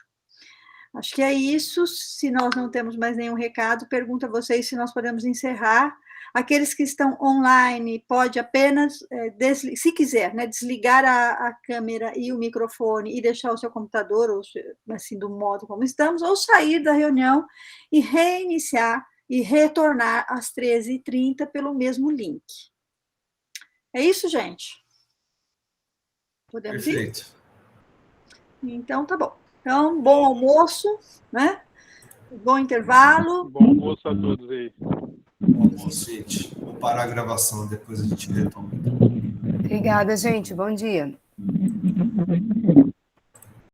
Acho que é isso. Se nós não temos mais nenhum recado, pergunto a vocês se nós podemos encerrar. Aqueles que estão online, pode apenas, se quiser, né, desligar a câmera e o microfone e deixar o seu computador, ou assim, do modo como estamos, ou sair da reunião e reiniciar e retornar às 13h30 pelo mesmo link. É isso, gente? Podemos ir? Perfeito. Então, tá bom. Então, bom almoço, né? Bom intervalo. Bom almoço a todos aí. Bom almoço, gente. Vou parar a gravação, depois a gente retoma. Obrigada, gente. Bom dia.